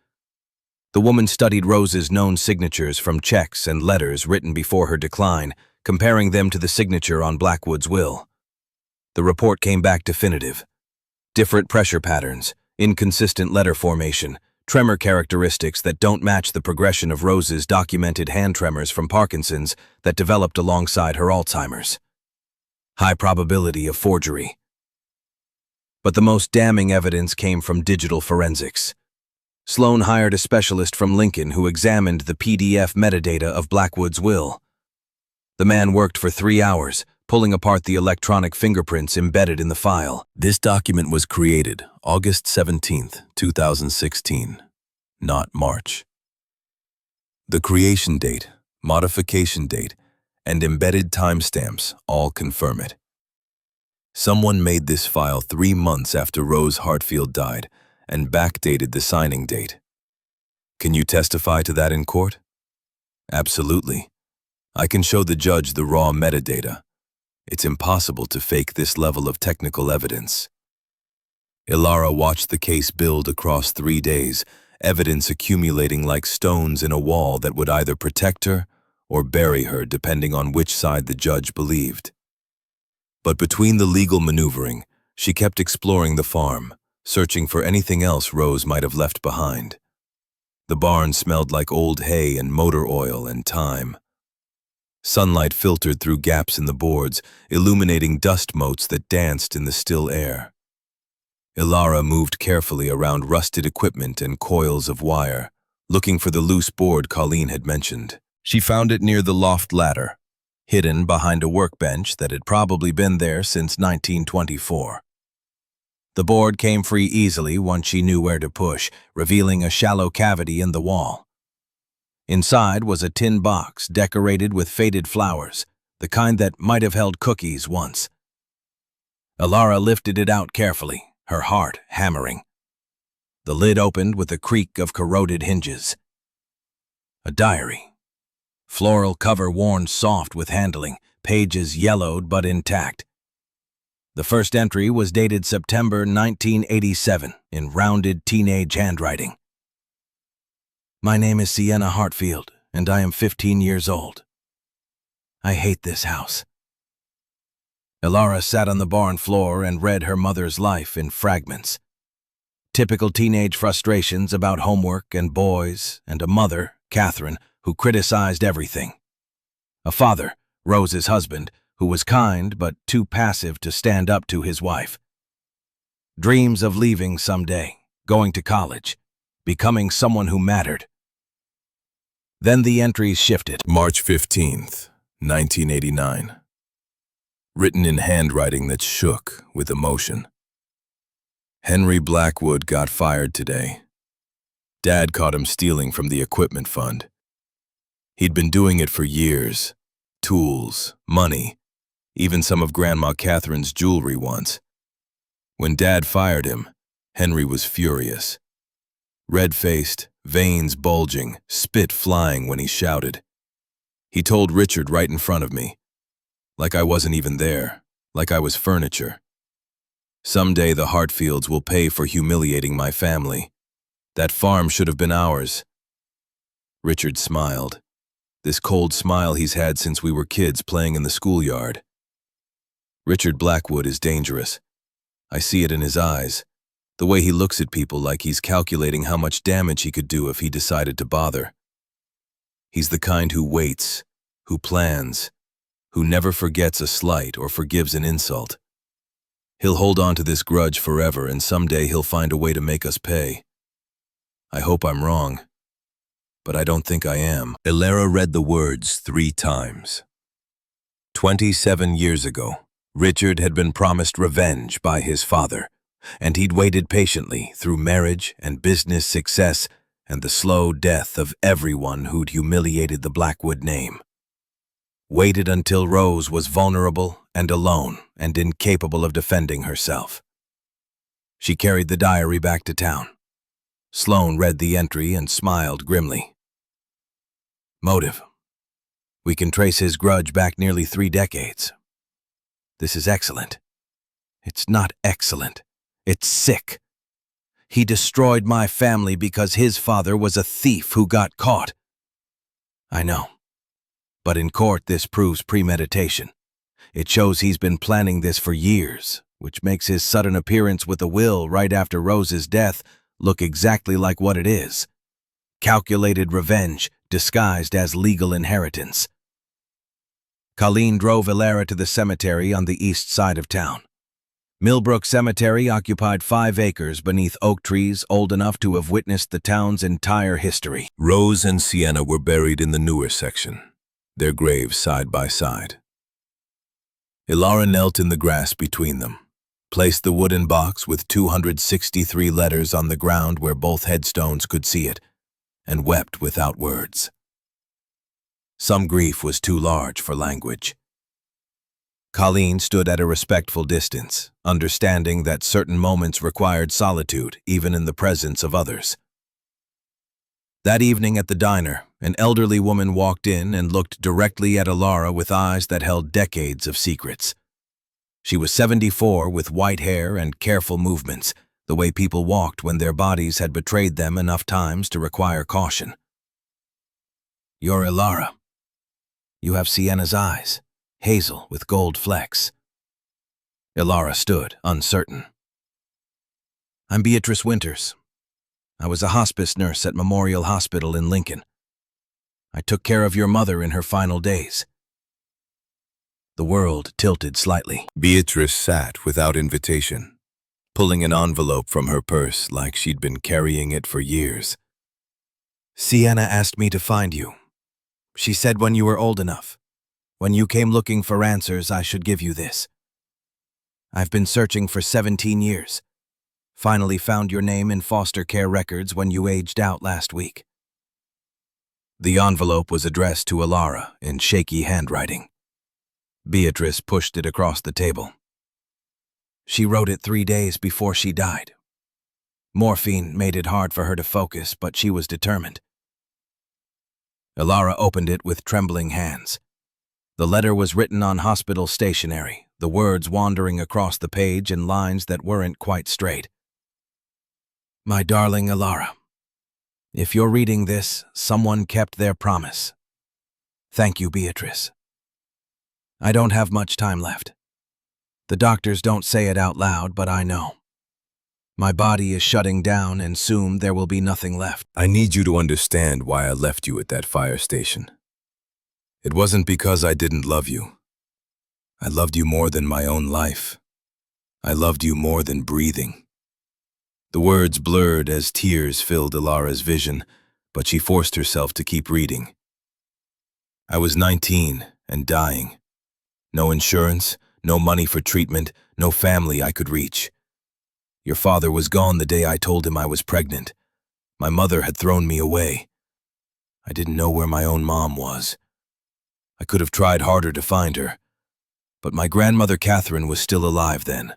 The woman studied Rose's known signatures from checks and letters written before her decline, comparing them to the signature on Blackwood's will. The report came back definitive. Different pressure patterns, inconsistent letter formation, tremor characteristics that don't match the progression of Rose's documented hand tremors from Parkinson's that developed alongside her Alzheimer's. High probability of forgery. But the most damning evidence came from digital forensics. Sloan hired a specialist from Lincoln who examined the PDF metadata of Blackwood's will. The man worked for 3 hours, pulling apart the electronic fingerprints embedded in the file. This document was created August 17th, 2016, not March. The creation date, modification date, and embedded timestamps all confirm it. Someone made this file 3 months after Rose Hartfield died and backdated the signing date. Can you testify to that in court? Absolutely. I can show the judge the raw metadata. It's impossible to fake this level of technical evidence. Ilara watched the case build across 3 days, evidence accumulating like stones in a wall that would either protect her or bury her depending on which side the judge believed. But between the legal maneuvering, she kept exploring the farm, searching for anything else Rose might have left behind. The barn smelled like old hay and motor oil and time. Sunlight filtered through gaps in the boards, illuminating dust motes that danced in the still air. Ilara moved carefully around rusted equipment and coils of wire, looking for the loose board Colleen had mentioned. She found it near the loft ladder, hidden behind a workbench that had probably been there since 1924. The board came free easily once she knew where to push, revealing a shallow cavity in the wall. Inside was a tin box decorated with faded flowers, the kind that might have held cookies once. Ilara lifted it out carefully, her heart hammering. The lid opened with a creak of corroded hinges. A diary. Floral cover worn soft with handling, pages yellowed but intact. The first entry was dated September 1987 in rounded teenage handwriting. My name is Sienna Hartfield, and I am 15 years old. I hate this house. Ilara sat on the barn floor and read her mother's life in fragments. Typical teenage frustrations about homework and boys, and a mother, Catherine, who criticized everything. A father, Rose's husband, who was kind but too passive to stand up to his wife. Dreams of leaving someday, going to college, becoming someone who mattered. Then the entries shifted. March 15th, 1989. Written in handwriting that shook with emotion. Henry Blackwood got fired today. Dad caught him stealing from the equipment fund. He'd been doing it for years. Tools, money, even some of Grandma Catherine's jewelry once. When Dad fired him, Henry was furious. Red-faced, veins bulging, spit flying when he shouted. He told Richard right in front of me, like I wasn't even there, like I was furniture. Someday the Hartfields will pay for humiliating my family. That farm should have been ours. Richard smiled. This cold smile he's had since we were kids playing in the schoolyard. Richard Blackwood is dangerous. I see it in his eyes, the way he looks at people like he's calculating how much damage he could do if he decided to bother. He's the kind who waits, who plans, who never forgets a slight or forgives an insult. He'll hold on to this grudge forever, and someday he'll find a way to make us pay. I hope I'm wrong, but I don't think I am. Ilara read the words 3 times. 27 years ago, Richard had been promised revenge by his father, and he'd waited patiently through marriage and business success and the slow death of everyone who'd humiliated the Blackwood name. Waited until Rose was vulnerable and alone and incapable of defending herself. She carried the diary back to town. Sloan read the entry and smiled grimly. Motive. We can trace his grudge back nearly 3 decades. This is excellent. It's not excellent. It's sick. He destroyed my family because his father was a thief who got caught. I know. But in court, this proves premeditation. It shows he's been planning this for years, which makes his sudden appearance with a will right after Rose's death look exactly like what it is. Calculated revenge disguised as legal inheritance. Colleen drove Ilara to the cemetery on the east side of town. Millbrook Cemetery occupied 5 acres beneath oak trees old enough to have witnessed the town's entire history. Rose and Sienna were buried in the newer section, their graves side by side. Ilara knelt in the grass between them, placed the wooden box with 263 letters on the ground where both headstones could see it, and wept without words. Some grief was too large for language. Colleen stood at a respectful distance, understanding that certain moments required solitude, even in the presence of others. That evening at the diner, an elderly woman walked in and looked directly at Ilara with eyes that held decades of secrets. She was 74 with white hair and careful movements, the way people walked when their bodies had betrayed them enough times to require caution. "You're Ilara. You have Sienna's eyes, hazel with gold flecks." Ilara stood, uncertain. "I'm Beatrice Winters. I was a hospice nurse at Memorial Hospital in Lincoln. I took care of your mother in her final days." The world tilted slightly. Beatrice sat without invitation, pulling an envelope from her purse like she'd been carrying it for years. "Sienna asked me to find you. She said when you were old enough, when you came looking for answers, I should give you this. I've been searching for 17 years. Finally found your name in foster care records when you aged out last week." The envelope was addressed to Ilara in shaky handwriting. Beatrice pushed it across the table. "She wrote it 3 days before she died. Morphine made it hard for her to focus, but she was determined." Ilara opened it with trembling hands. The letter was written on hospital stationery, the words wandering across the page in lines that weren't quite straight. "My darling Ilara, if you're reading this, someone kept their promise. Thank you, Beatrice. I don't have much time left. The doctors don't say it out loud, but I know. My body is shutting down and soon there will be nothing left. I need you to understand why I left you at that fire station. It wasn't because I didn't love you. I loved you more than my own life. I loved you more than breathing." The words blurred as tears filled Ilara's vision, but she forced herself to keep reading. "I was 19 and dying. No insurance, no money for treatment, no family I could reach. Your father was gone the day I told him I was pregnant. My mother had thrown me away. I didn't know where my own mom was. I could have tried harder to find her. But my grandmother Catherine was still alive then.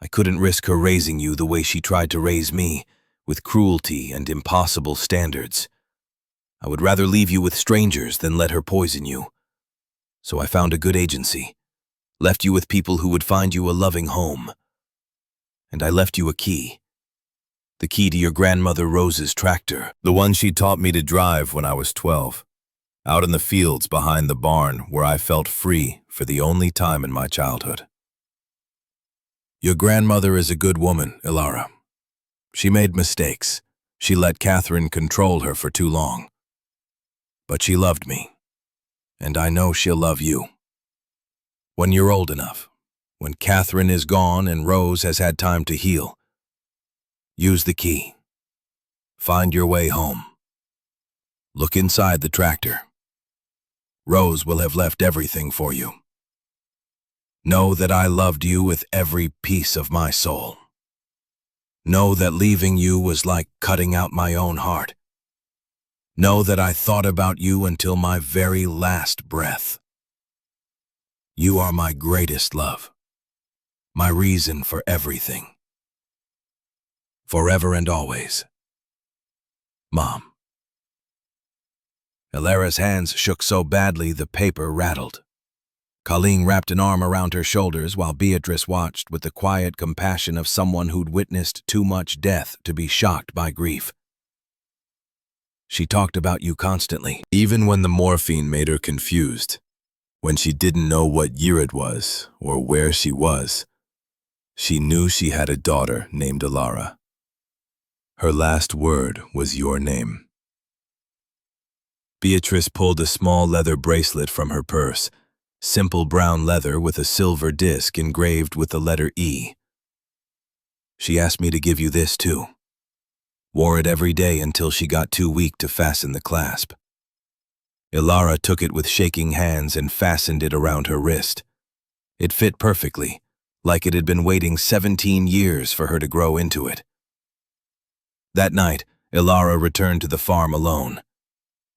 I couldn't risk her raising you the way she tried to raise me, with cruelty and impossible standards. I would rather leave you with strangers than let her poison you. So I found a good agency, left you with people who would find you a loving home. And I left you a key. The key to your grandmother Rose's tractor, the one she taught me to drive when I was 12, out in the fields behind the barn where I felt free for the only time in my childhood. Your grandmother is a good woman, Ilara. She made mistakes. She let Catherine control her for too long. But she loved me, and I know she'll love you. When you're old enough, when Catherine is gone and Rose has had time to heal, use the key. Find your way home. Look inside the tractor. Rose will have left everything for you. Know that I loved you with every piece of my soul. Know that leaving you was like cutting out my own heart. Know that I thought about you until my very last breath. You are my greatest love, my reason for everything. Forever and always. Mom. Ilara's hands shook so badly the paper rattled. Colleen wrapped an arm around her shoulders while Beatrice watched with the quiet compassion of someone who'd witnessed too much death to be shocked by grief. She talked about you constantly, even when the morphine made her confused, when she didn't know what year it was or where she was. She knew she had a daughter named Ilara. Her last word was your name. Beatrice pulled a small leather bracelet from her purse, simple brown leather with a silver disc engraved with the letter E. She asked me to give you this too. Wore it every day until she got too weak to fasten the clasp. Ilara took it with shaking hands and fastened it around her wrist. It fit perfectly, like it had been waiting 17 years for her to grow into it. That night, Ilara returned to the farm alone.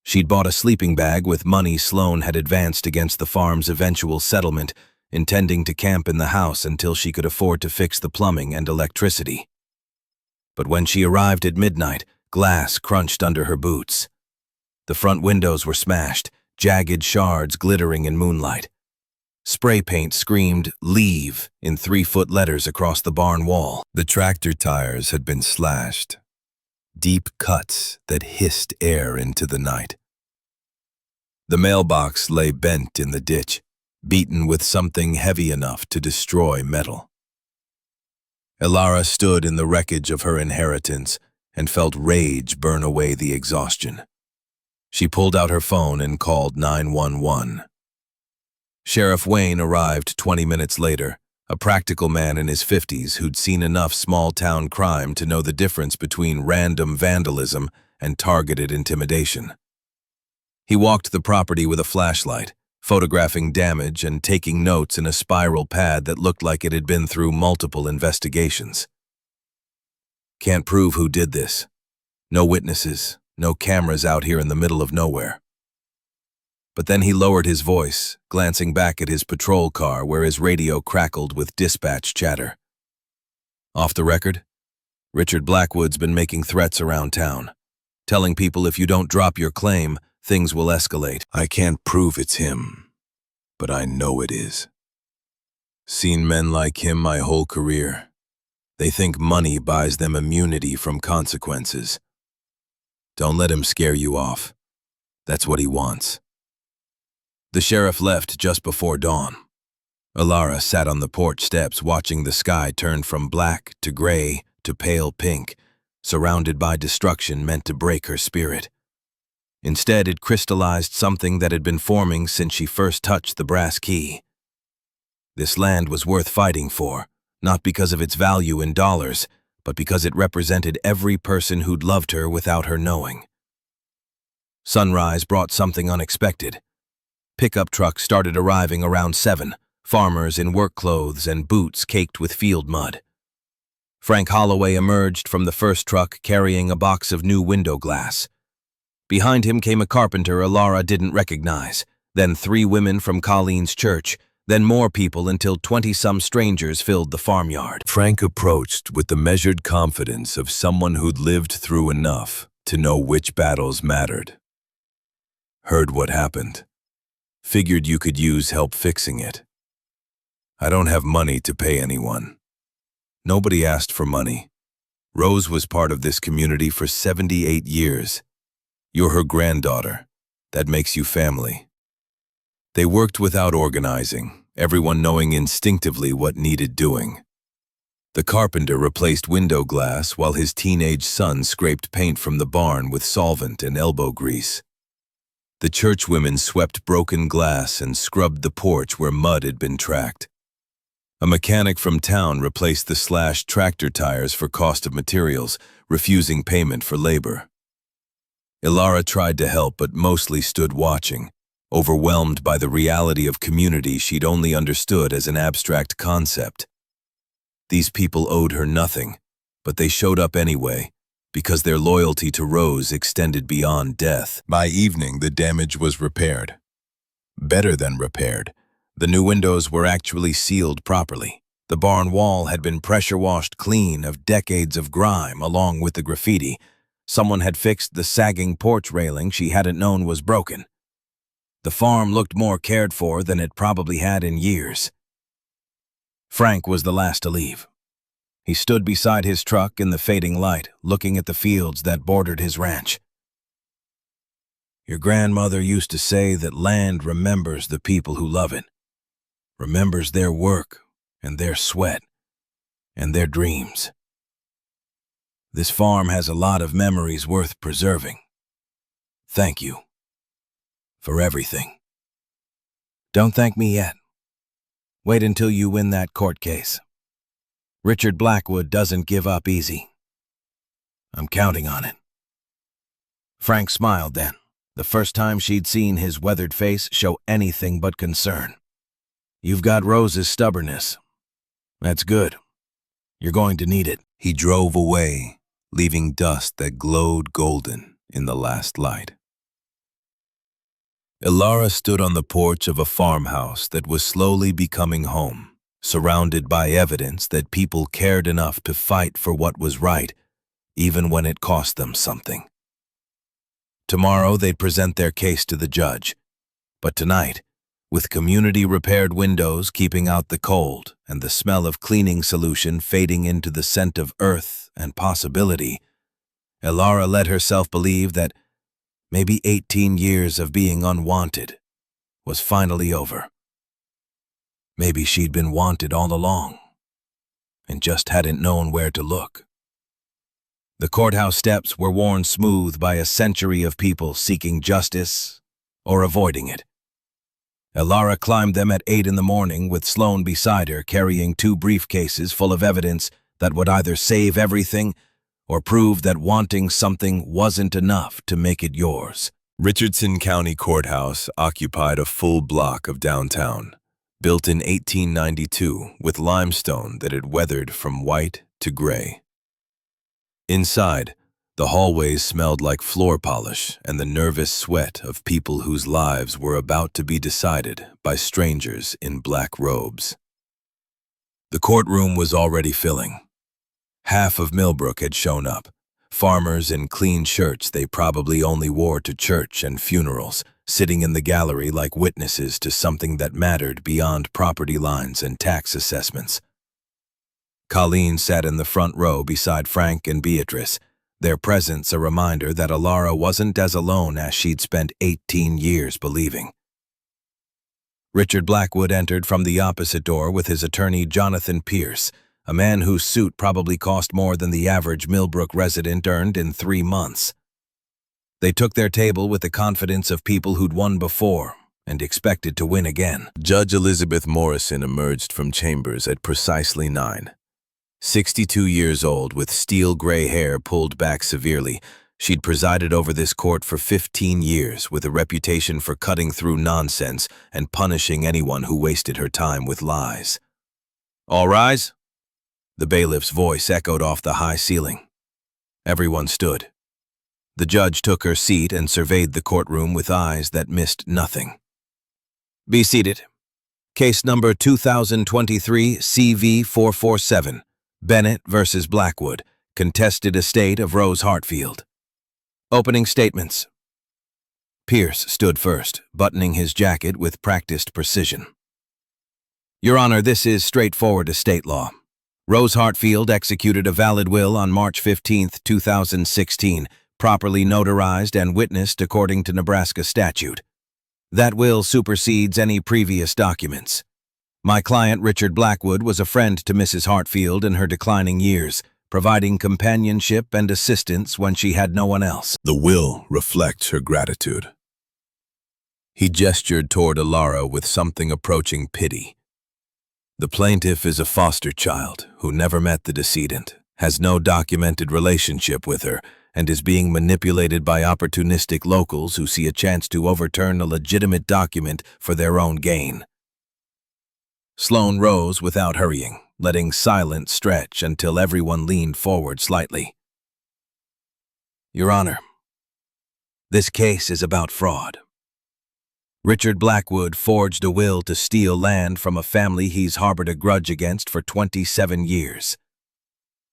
She'd bought a sleeping bag with money Sloane had advanced against the farm's eventual settlement, intending to camp in the house until she could afford to fix the plumbing and electricity. But when she arrived at midnight, glass crunched under her boots. The front windows were smashed, jagged shards glittering in moonlight. Spray paint screamed, "Leave," in 3-foot letters across the barn wall. The tractor tires had been slashed. Deep cuts that hissed air into the night. The mailbox lay bent in the ditch, beaten with something heavy enough to destroy metal. Ilara stood in the wreckage of her inheritance and felt rage burn away the exhaustion. She pulled out her phone and called 911. Sheriff Wayne arrived 20 minutes later, a practical man in his 50s who'd seen enough small-town crime to know the difference between random vandalism and targeted intimidation. He walked the property with a flashlight, photographing damage and taking notes in a spiral pad that looked like it had been through multiple investigations. Can't prove who did this. No witnesses, no cameras out here in the middle of nowhere. But then he lowered his voice, glancing back at his patrol car where his radio crackled with dispatch chatter. Off the record, Richard Blackwood's been making threats around town, telling people if you don't drop your claim, things will escalate. I can't prove it's him, but I know it is. Seen men like him my whole career. They think money buys them immunity from consequences. Don't let him scare you off. That's what he wants. The sheriff left just before dawn. Ilara sat on the porch steps watching the sky turn from black to gray to pale pink, surrounded by destruction meant to break her spirit. Instead, it crystallized something that had been forming since she first touched the brass key. This land was worth fighting for, not because of its value in dollars, but because it represented every person who'd loved her without her knowing. Sunrise brought something unexpected. Pickup trucks started arriving around 7, farmers in work clothes and boots caked with field mud. Frank Holloway emerged from the first truck carrying a box of new window glass. Behind him came a carpenter Ilara didn't recognize, then 3 women from Colleen's church, then more people until 20-some strangers filled the farmyard. Frank approached with the measured confidence of someone who'd lived through enough to know which battles mattered. Heard what happened. Figured you could use help fixing it. I don't have money to pay anyone. Nobody asked for money. Rose was part of this community for 78 years. You're her granddaughter. That makes you family. They worked without organizing, everyone knowing instinctively what needed doing. The carpenter replaced window glass while his teenage son scraped paint from the barn with solvent and elbow grease. The churchwomen swept broken glass and scrubbed the porch where mud had been tracked. A mechanic from town replaced the slashed tractor tires for cost of materials, refusing payment for labor. Ilara tried to help but mostly stood watching, overwhelmed by the reality of community she'd only understood as an abstract concept. These people owed her nothing, but they showed up anyway, because their loyalty to Rose extended beyond death. By evening, the damage was repaired. Better than repaired. The new windows were actually sealed properly. The barn wall had been pressure-washed clean of decades of grime along with the graffiti. Someone had fixed the sagging porch railing she hadn't known was broken. The farm looked more cared for than it probably had in years. Frank was the last to leave. He stood beside his truck in the fading light, looking at the fields that bordered his ranch. Your grandmother used to say that land remembers the people who love it, remembers their work and their sweat and their dreams. This farm has a lot of memories worth preserving. Thank you for everything. Don't thank me yet. Wait until you win that court case. Richard Blackwood doesn't give up easy. I'm counting on it. Frank smiled then, the first time she'd seen his weathered face show anything but concern. You've got Rose's stubbornness. That's good. You're going to need it. He drove away, leaving dust that glowed golden in the last light. Ilara stood on the porch of a farmhouse that was slowly becoming home, surrounded by evidence that people cared enough to fight for what was right, even when it cost them something. Tomorrow they'd present their case to the judge, but tonight, with community-repaired windows keeping out the cold and the smell of cleaning solution fading into the scent of earth and possibility, Ilara let herself believe that maybe 18 years of being unwanted was finally over. Maybe she'd been wanted all along and just hadn't known where to look. The courthouse steps were worn smooth by a century of people seeking justice or avoiding it. Ilara climbed them at 8 in the morning with Sloan beside her carrying 2 briefcases full of evidence that would either save everything or prove that wanting something wasn't enough to make it yours. Richardson County Courthouse occupied a full block of downtown, built in 1892 with limestone that had weathered from white to gray. Inside, the hallways smelled like floor polish and the nervous sweat of people whose lives were about to be decided by strangers in black robes. The courtroom was already filling. Half of Millbrook had shown up, farmers in clean shirts they probably only wore to church and funerals, sitting in the gallery like witnesses to something that mattered beyond property lines and tax assessments. Colleen sat in the front row beside Frank and Beatrice, their presence a reminder that Ilara wasn't as alone as she'd spent 18 years believing. Richard Blackwood entered from the opposite door with his attorney Jonathan Pierce, a man whose suit probably cost more than the average Millbrook resident earned in 3 months. They took their table with the confidence of people who'd won before and expected to win again. Judge Elizabeth Morrison emerged from chambers at precisely 9. 62 years old, with steel gray hair pulled back severely, she'd presided over this court for 15 years with a reputation for cutting through nonsense and punishing anyone who wasted her time with lies. "All rise." The bailiff's voice echoed off the high ceiling. Everyone stood. The judge took her seat and surveyed the courtroom with eyes that missed nothing. "Be seated. Case number 2023 CV 447. Bennett versus Blackwood, contested estate of Rose Hartfield. Opening statements." Pierce stood first, buttoning his jacket with practiced precision. "Your Honor, this is straightforward estate law. Rose Hartfield executed a valid will on March 15, 2016, properly notarized and witnessed according to Nebraska statute. That will supersedes any previous documents. My client, Richard Blackwood, was a friend to Mrs. Hartfield in her declining years, providing companionship and assistance when she had no one else." The will reflects her gratitude. He gestured toward Ilara with something approaching pity. The plaintiff is a foster child who never met the decedent, has no documented relationship with her, and is being manipulated by opportunistic locals who see a chance to overturn a legitimate document for their own gain. Sloan rose without hurrying, letting silence stretch until everyone leaned forward slightly. "Your Honor, this case is about fraud. Richard Blackwood forged a will to steal land from a family he's harbored a grudge against for 27 years.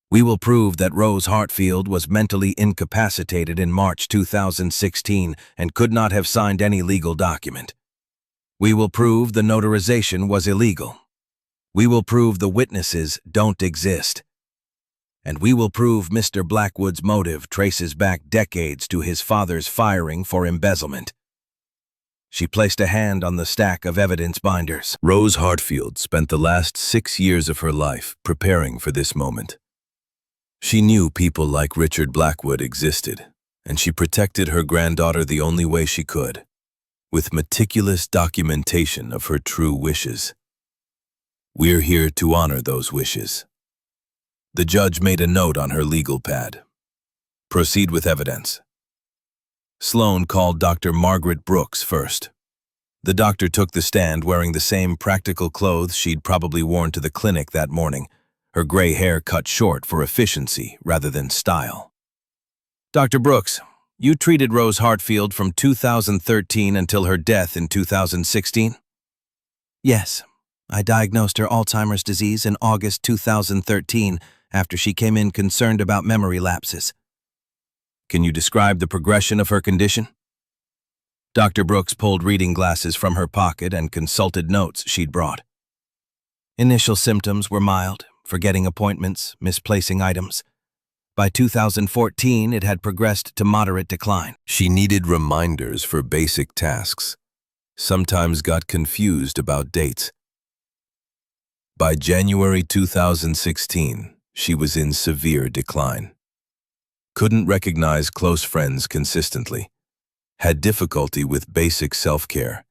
We will prove that Rose Hartfield was mentally incapacitated in March 2016 and could not have signed any legal document. We will prove the notarization was illegal. We will prove the witnesses don't exist. And we will prove Mr. Blackwood's motive traces back decades to his father's firing for embezzlement." She placed a hand on the stack of evidence binders. Rose Hartfield spent the last 6 years of her life preparing for this moment. She knew people like Richard Blackwood existed, and she protected her granddaughter the only way she could, with meticulous documentation of her true wishes. We're here to honor those wishes. The judge made a note on her legal pad. Proceed with evidence. Sloan called Dr. Margaret Brooks first. The doctor took the stand wearing the same practical clothes she'd probably worn to the clinic that morning, her gray hair cut short for efficiency rather than style. Dr. Brooks, you treated Rose Hartfield from 2013 until her death in 2016? Yes. I diagnosed her Alzheimer's disease in August 2013 after she came in concerned about memory lapses. Can you describe the progression of her condition? Dr. Brooks pulled reading glasses from her pocket and consulted notes she'd brought. Initial symptoms were mild, forgetting appointments, misplacing items. By 2014, it had progressed to moderate decline. She needed reminders for basic tasks, sometimes got confused about dates. By January 2016, she was in severe decline. Couldn't recognize close friends consistently, had difficulty with basic self-care,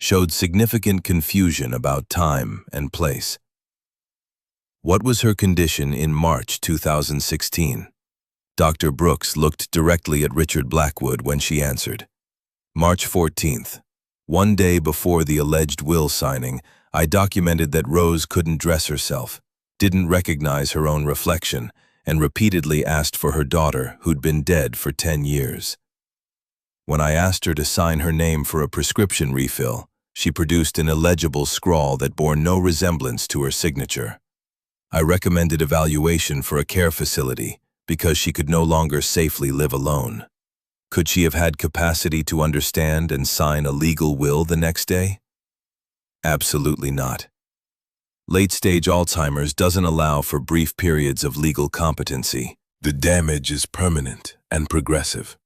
showed significant confusion about time and place. What was her condition in March 2016? Dr. Brooks looked directly at Richard Blackwood when she answered. March 14th, one day before the alleged will signing, I documented that Rose couldn't dress herself, didn't recognize her own reflection, and repeatedly asked for her daughter, who'd been dead for 10 years. When I asked her to sign her name for a prescription refill, she produced an illegible scrawl that bore no resemblance to her signature. I recommended evaluation for a care facility because she could no longer safely live alone. Could she have had capacity to understand and sign a legal will the next day? Absolutely not. Late-stage Alzheimer's doesn't allow for brief periods of legal competency. The damage is permanent and progressive.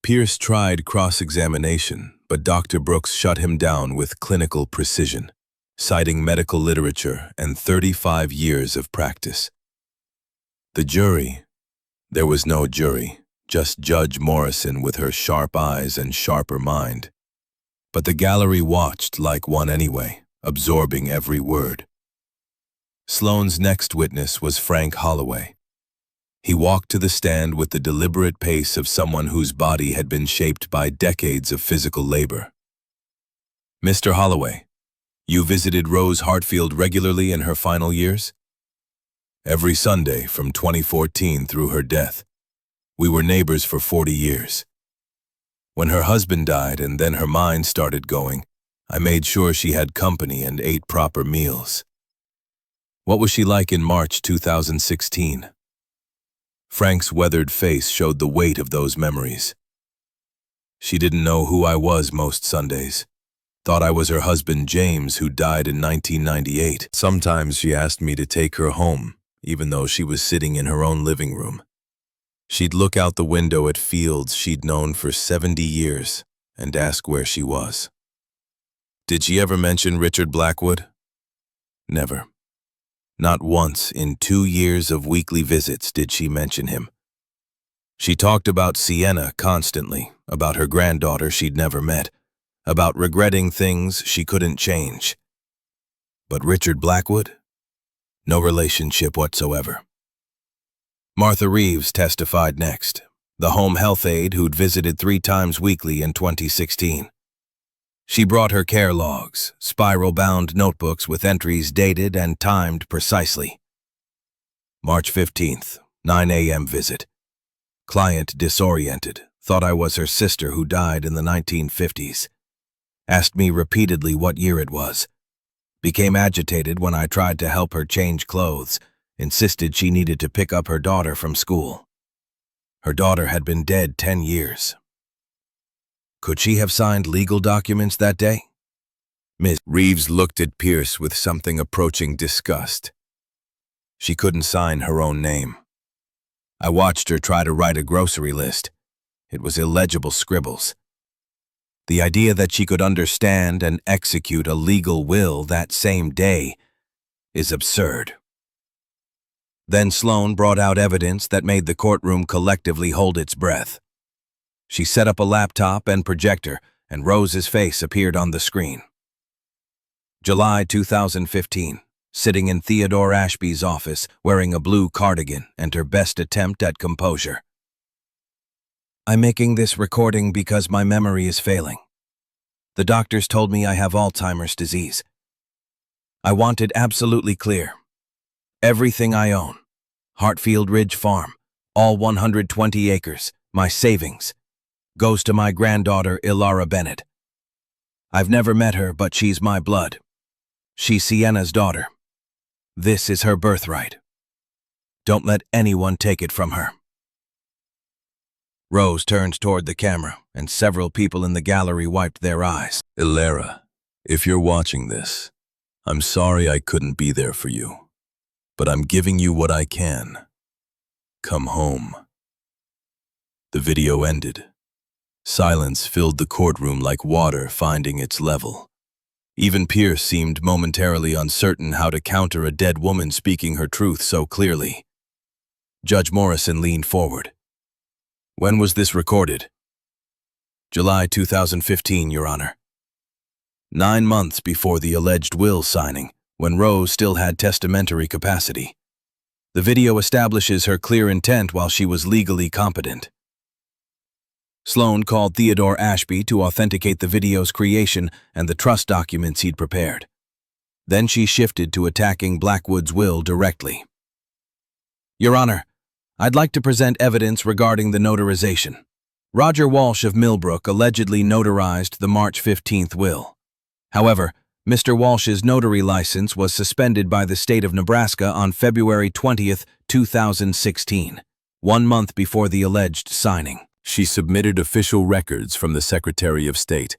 Pierce tried cross-examination, but Dr. Brooks shut him down with clinical precision, citing medical literature and 35 years of practice. The jury? There was no jury, just Judge Morrison with her sharp eyes and sharper mind. But the gallery watched like one anyway, absorbing every word. Sloane's next witness was Frank Holloway. He walked to the stand with the deliberate pace of someone whose body had been shaped by decades of physical labor. Mr. Holloway, you visited Rose Hartfield regularly in her final years? Every Sunday from 2014 through her death. We were neighbors for 40 years. When her husband died and then her mind started going, I made sure she had company and ate proper meals. What was she like in March 2016? Frank's weathered face showed the weight of those memories. She didn't know who I was most Sundays. Thought I was her husband James, who died in 1998. Sometimes she asked me to take her home, even though she was sitting in her own living room. She'd look out the window at fields she'd known for 70 years and ask where she was. Did she ever mention Richard Blackwood? Never. Not once in 2 years of weekly visits did she mention him. She talked about Sienna constantly, about her granddaughter she'd never met, about regretting things she couldn't change. But Richard Blackwood? No relationship whatsoever. Martha Reeves testified next, the home health aide who'd visited 3 times weekly in 2016. She brought her care logs, spiral-bound notebooks with entries dated and timed precisely. March 15th, 9 a.m. visit. Client disoriented, thought I was her sister who died in the 1950s. Asked me repeatedly what year it was. Became agitated when I tried to help her change clothes, insisted she needed to pick up her daughter from school. Her daughter had been dead 10 years. Could she have signed legal documents that day? Ms. Reeves looked at Pierce with something approaching disgust. She couldn't sign her own name. I watched her try to write a grocery list. It was illegible scribbles. The idea that she could understand and execute a legal will that same day is absurd. Then Sloan brought out evidence that made the courtroom collectively hold its breath. She set up a laptop and projector and Rose's face appeared on the screen. July 2015. Sitting in Theodore Ashby's office, wearing a blue cardigan and her best attempt at composure. I'm making this recording because my memory is failing. The doctors told me I have Alzheimer's disease. I want it absolutely clear. Everything I own, Hartfield Ridge Farm, all 120 acres, my savings, goes to my granddaughter Ilara Bennett. I've never met her, but she's my blood. She's Sienna's daughter. This is her birthright. Don't let anyone take it from her. Rose turned toward the camera, and several people in the gallery wiped their eyes. Ilara, if you're watching this, I'm sorry I couldn't be there for you, but I'm giving you what I can. Come home. The video ended. Silence filled the courtroom like water finding its level. Even Pierce seemed momentarily uncertain how to counter a dead woman speaking her truth so clearly. Judge Morrison leaned forward. When was this recorded? July 2015, Your Honor. 9 months before the alleged will signing, when Rose still had testamentary capacity. The video establishes her clear intent while she was legally competent. Sloan called Theodore Ashby to authenticate the video's creation and the trust documents he'd prepared. Then she shifted to attacking Blackwood's will directly. Your Honor, I'd like to present evidence regarding the notarization. Roger Walsh of Millbrook allegedly notarized the March 15th will. However, Mr. Walsh's notary license was suspended by the state of Nebraska on February 20th, 2016, 1 month before the alleged signing. She submitted official records from the Secretary of State,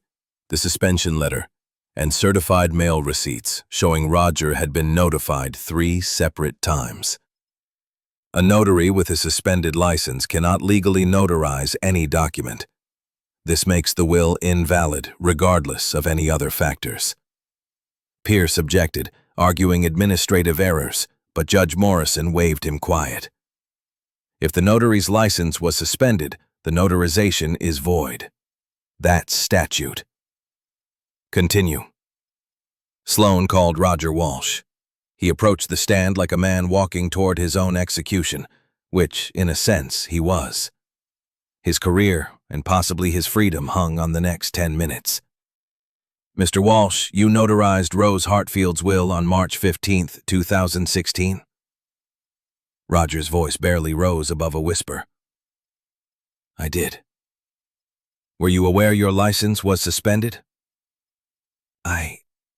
the suspension letter, and certified mail receipts showing Roger had been notified 3 separate times. A notary with a suspended license cannot legally notarize any document. This makes the will invalid, regardless of any other factors. Pierce objected, arguing administrative errors, but Judge Morrison waved him quiet. If the notary's license was suspended, the notarization is void. That's statute. Continue. Sloan called Roger Walsh. He approached the stand like a man walking toward his own execution, which, in a sense, he was. His career, and possibly his freedom, hung on the next 10 minutes. Mr. Walsh, you notarized Rose Hartfield's will on March 15th, 2016? Roger's voice barely rose above a whisper. I did. Were you aware your license was suspended?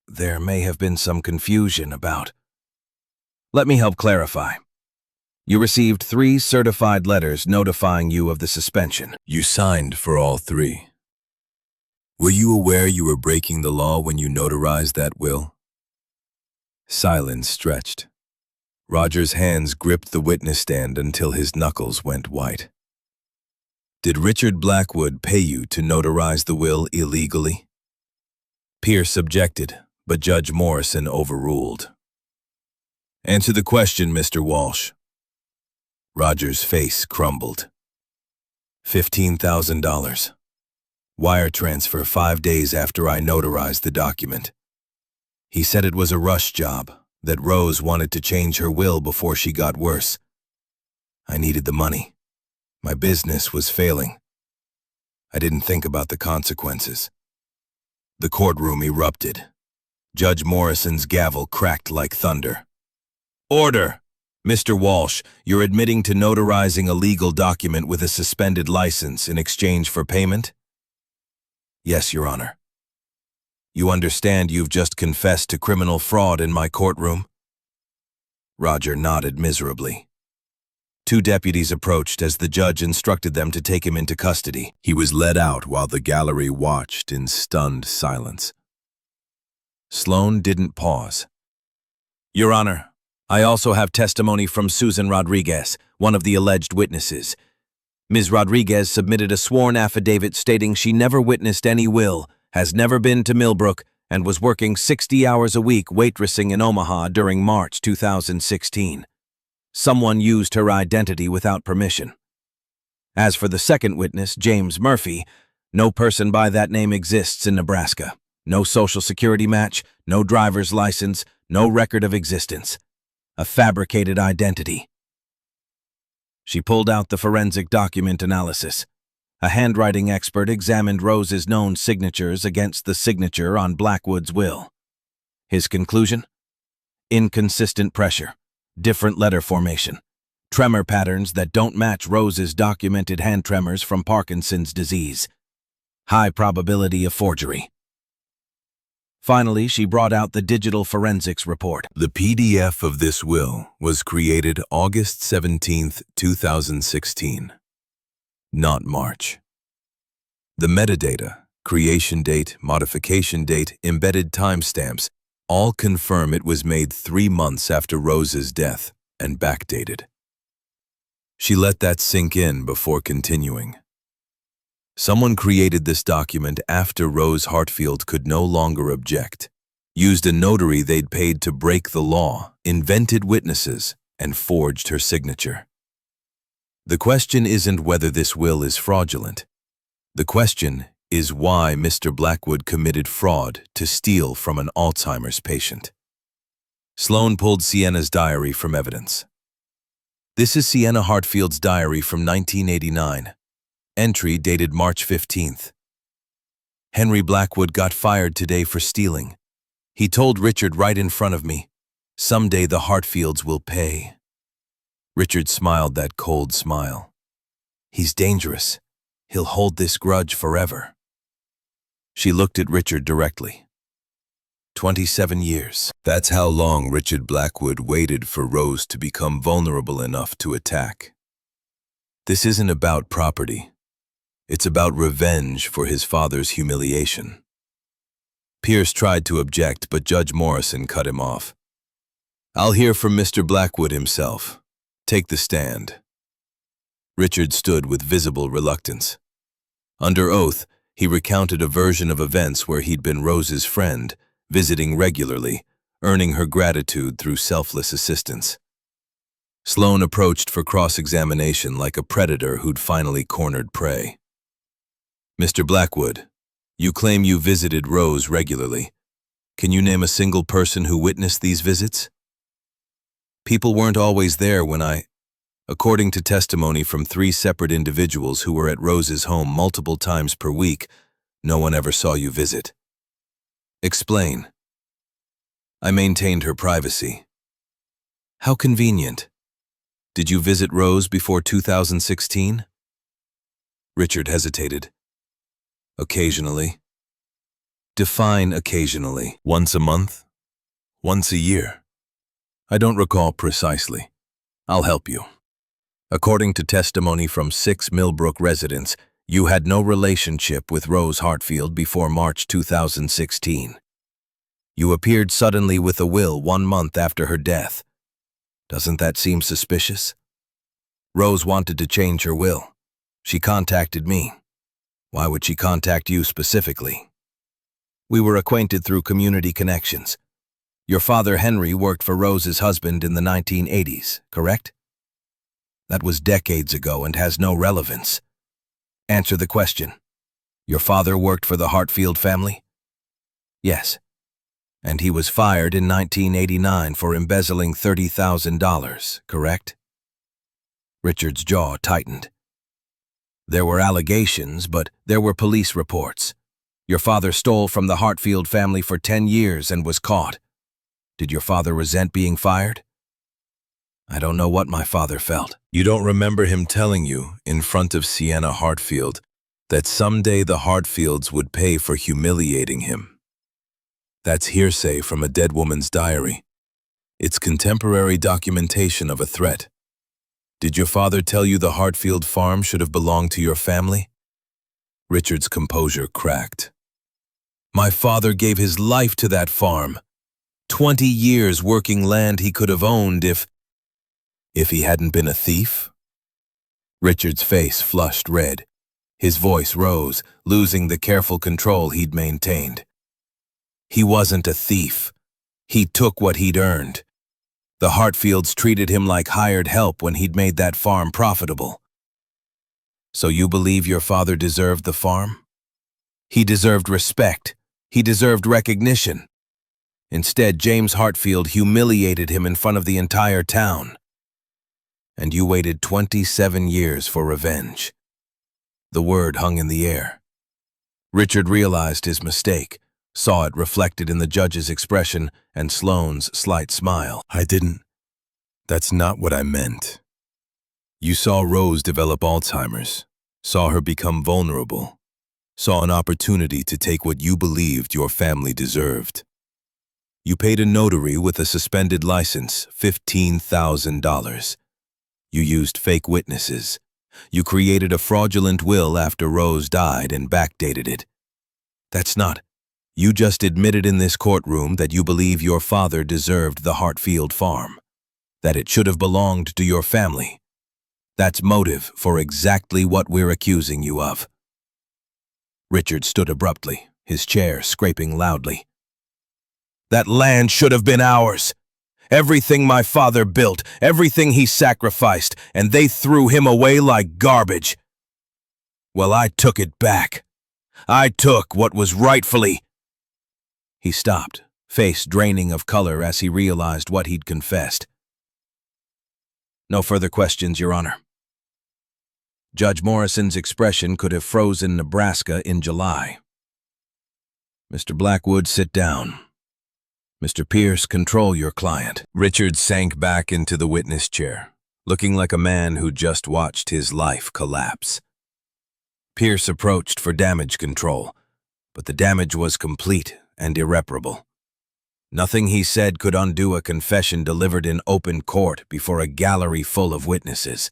There may have been some confusion about. Let me help clarify. You received 3 certified letters notifying you of the suspension. You signed for all 3. Were you aware you were breaking the law when you notarized that will? Silence stretched. Roger's hands gripped the witness stand until his knuckles went white. Did Richard Blackwood pay you to notarize the will illegally? Pierce objected, but Judge Morrison overruled. Answer the question, Mr. Walsh. Roger's face crumbled. $15,000. Wire transfer 5 days after I notarized the document. He said it was a rush job, that Rose wanted to change her will before she got worse. I needed the money. My business was failing. I didn't think about the consequences. The courtroom erupted. Judge Morrison's gavel cracked like thunder. Order! Mr. Walsh, you're admitting to notarizing a legal document with a suspended license in exchange for payment? Yes, Your Honor. You understand you've just confessed to criminal fraud in my courtroom? Roger nodded miserably. 2 deputies approached as the judge instructed them to take him into custody. He was led out while the gallery watched in stunned silence. Sloan didn't pause. Your Honor, I also have testimony from Susan Rodriguez, one of the alleged witnesses. Ms. Rodriguez submitted a sworn affidavit stating she never witnessed any will, has never been to Millbrook, and was working 60 hours a week waitressing in Omaha during March 2016. Someone used her identity without permission. As for the second witness, James Murphy, No person by that name exists in Nebraska. No social security match, no driver's license, no record of existence. A fabricated identity. She pulled out the forensic document analysis. A handwriting expert examined Rose's known signatures against the signature on Blackwood's will. His conclusion? Inconsistent pressure, different letter formation, tremor patterns that don't match Rose's documented hand tremors from Parkinson's disease. High probability of forgery. Finally, she brought out the digital forensics report. The PDF of this will was created August 17, 2016, not March. The metadata, creation date, modification date, embedded timestamps, all confirm it was made 3 months after Rose's death and backdated. She let that sink in before continuing. Someone created this document after Rose Hartfield could no longer object, used a notary they'd paid to break the law, invented witnesses, and forged her signature. The question isn't whether this will is fraudulent. The question is why Mr. Blackwood committed fraud to steal from an Alzheimer's patient. Sloan pulled Sienna's diary from evidence. This is Sienna Hartfield's diary from 1989. Entry dated March 15th. Henry Blackwood got fired today for stealing. He told Richard right in front of me, "Someday the Hartfields will pay." Richard smiled that cold smile. "He's dangerous. He'll hold this grudge forever." She looked at Richard directly. 27 years. That's how long Richard Blackwood waited for Rose to become vulnerable enough to attack. This isn't about property. It's about revenge for his father's humiliation. Pierce tried to object, but Judge Morrison cut him off. "I'll hear from Mr. Blackwood himself. Take the stand." Richard stood with visible reluctance. Under oath, he recounted a version of events where he'd been Rose's friend, visiting regularly, earning her gratitude through selfless assistance. Sloan approached for cross-examination like a predator who'd finally cornered prey. "Mr. Blackwood, you claim you visited Rose regularly. Can you name a single person who witnessed these visits?" "People weren't always there when according to testimony from 3 separate individuals who were at Rose's home multiple times per week, no one ever saw you visit." "Explain." "I maintained her privacy." "How convenient. Did you visit Rose before 2016? Richard hesitated. "Occasionally." "Define occasionally. Once a month? Once a year?" "I don't recall precisely. I'll help you. According to testimony from 6 Millbrook residents, you had no relationship with Rose Hartfield before March 2016. You appeared suddenly with a will 1 month after her death. Doesn't that seem suspicious? Rose wanted to change her will. She contacted me. Why would she contact you specifically?" "We were acquainted through community connections. Your father Henry worked for Rose's husband in the 1980s, correct?" "That was decades ago and has no relevance." "Answer the question. Your father worked for the Hartfield family?" "Yes. And he was fired in 1989 for embezzling $30,000, correct?" Richard's jaw tightened. "There were allegations, but there were police reports. Your father stole from the Hartfield family for 10 years and was caught. Did your father resent being fired?" "I don't know what my father felt." "You don't remember him telling you, in front of Sienna Hartfield, that someday the Hartfields would pay for humiliating him? That's hearsay from a dead woman's diary. It's contemporary documentation of a threat. Did your father tell you the Hartfield farm should have belonged to your family?" Richard's composure cracked. "My father gave his life to that farm. 20 years working land he could have owned if he hadn't been a thief?" Richard's face flushed red. His voice rose, losing the careful control he'd maintained. "He wasn't a thief. He took what he'd earned. The Hartfields treated him like hired help when he'd made that farm profitable." "So you believe your father deserved the farm?" He deserved respect. He deserved recognition. Instead, James Hartfield humiliated him in front of the entire town. And you waited 27 years for revenge. The word hung in the air. Richard realized his mistake, saw it reflected in the judge's expression and Sloane's slight smile. I didn't. That's not what I meant. You saw Rose develop Alzheimer's, saw her become vulnerable, saw an opportunity to take what you believed your family deserved. You paid a notary with a suspended license $15,000. You used fake witnesses. You created a fraudulent will after Rose died and backdated it. That's not. You just admitted in this courtroom that you believe your father deserved the Hartfield farm, that it should have belonged to your family. That's motive for exactly what we're accusing you of. Richard stood abruptly, his chair scraping loudly. That land should have been ours. Everything my father built, everything he sacrificed, and they threw him away like garbage. Well, I took it back. I took what was rightfully. He stopped, face draining of color as he realized what he'd confessed. No further questions, Your Honor. Judge Morrison's expression could have frozen Nebraska in July. Mr. Blackwood, sit down. Mr. Pierce, control your client. Richard sank back into the witness chair, looking like a man who just watched his life collapse. Pierce approached for damage control, but the damage was complete and irreparable. Nothing he said could undo a confession delivered in open court before a gallery full of witnesses.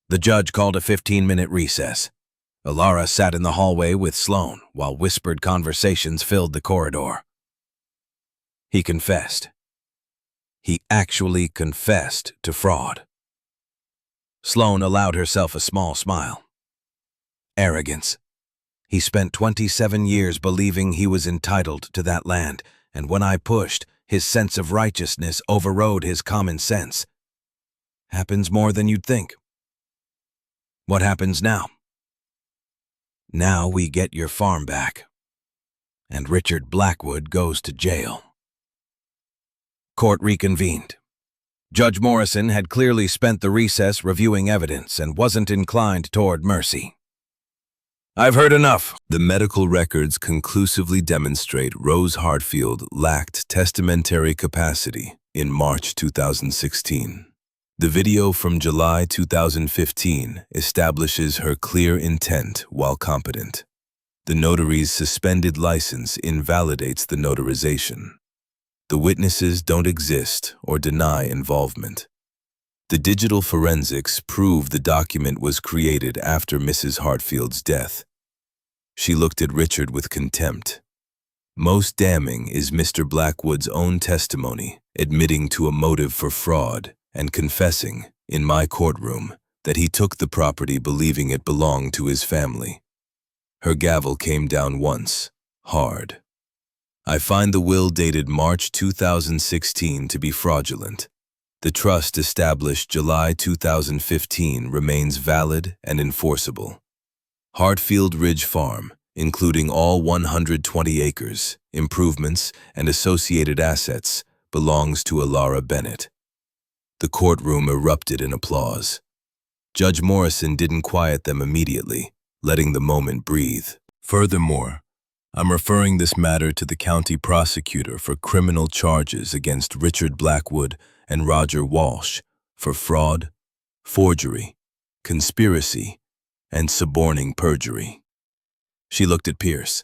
The judge called a 15-minute recess. Alara sat in the hallway with Sloane while whispered conversations filled the corridor. He confessed. He actually confessed to fraud. Sloane allowed herself a small smile. Arrogance. He spent 27 years believing he was entitled to that land, and when I pushed, his sense of righteousness overrode his common sense. Happens more than you'd think. What happens now? Now we get your farm back, and Richard Blackwood goes to jail. Court reconvened. Judge Morrison had clearly spent the recess reviewing evidence and wasn't inclined toward mercy. I've heard enough. The medical records conclusively demonstrate Rose Hartfield lacked testamentary capacity in March 2016. The video from July 2015 establishes her clear intent while competent. The notary's suspended license invalidates the notarization. The witnesses don't exist or deny involvement. The digital forensics prove the document was created after Mrs. Hartfield's death. She looked at Richard with contempt. Most damning is Mr. Blackwood's own testimony, admitting to a motive for fraud and confessing, in my courtroom, that he took the property believing it belonged to his family. Her gavel came down once, hard. I find the will dated March 2016 to be fraudulent. The trust established July 2015 remains valid and enforceable. Hartfield Ridge Farm, including all 120 acres, improvements, and associated assets, belongs to Alara Bennett. The courtroom erupted in applause. Judge Morrison didn't quiet them immediately, letting the moment breathe. Furthermore, I'm referring this matter to the county prosecutor for criminal charges against Richard Blackwood and Roger Walsh for fraud, forgery, conspiracy, and suborning perjury. She looked at Pierce.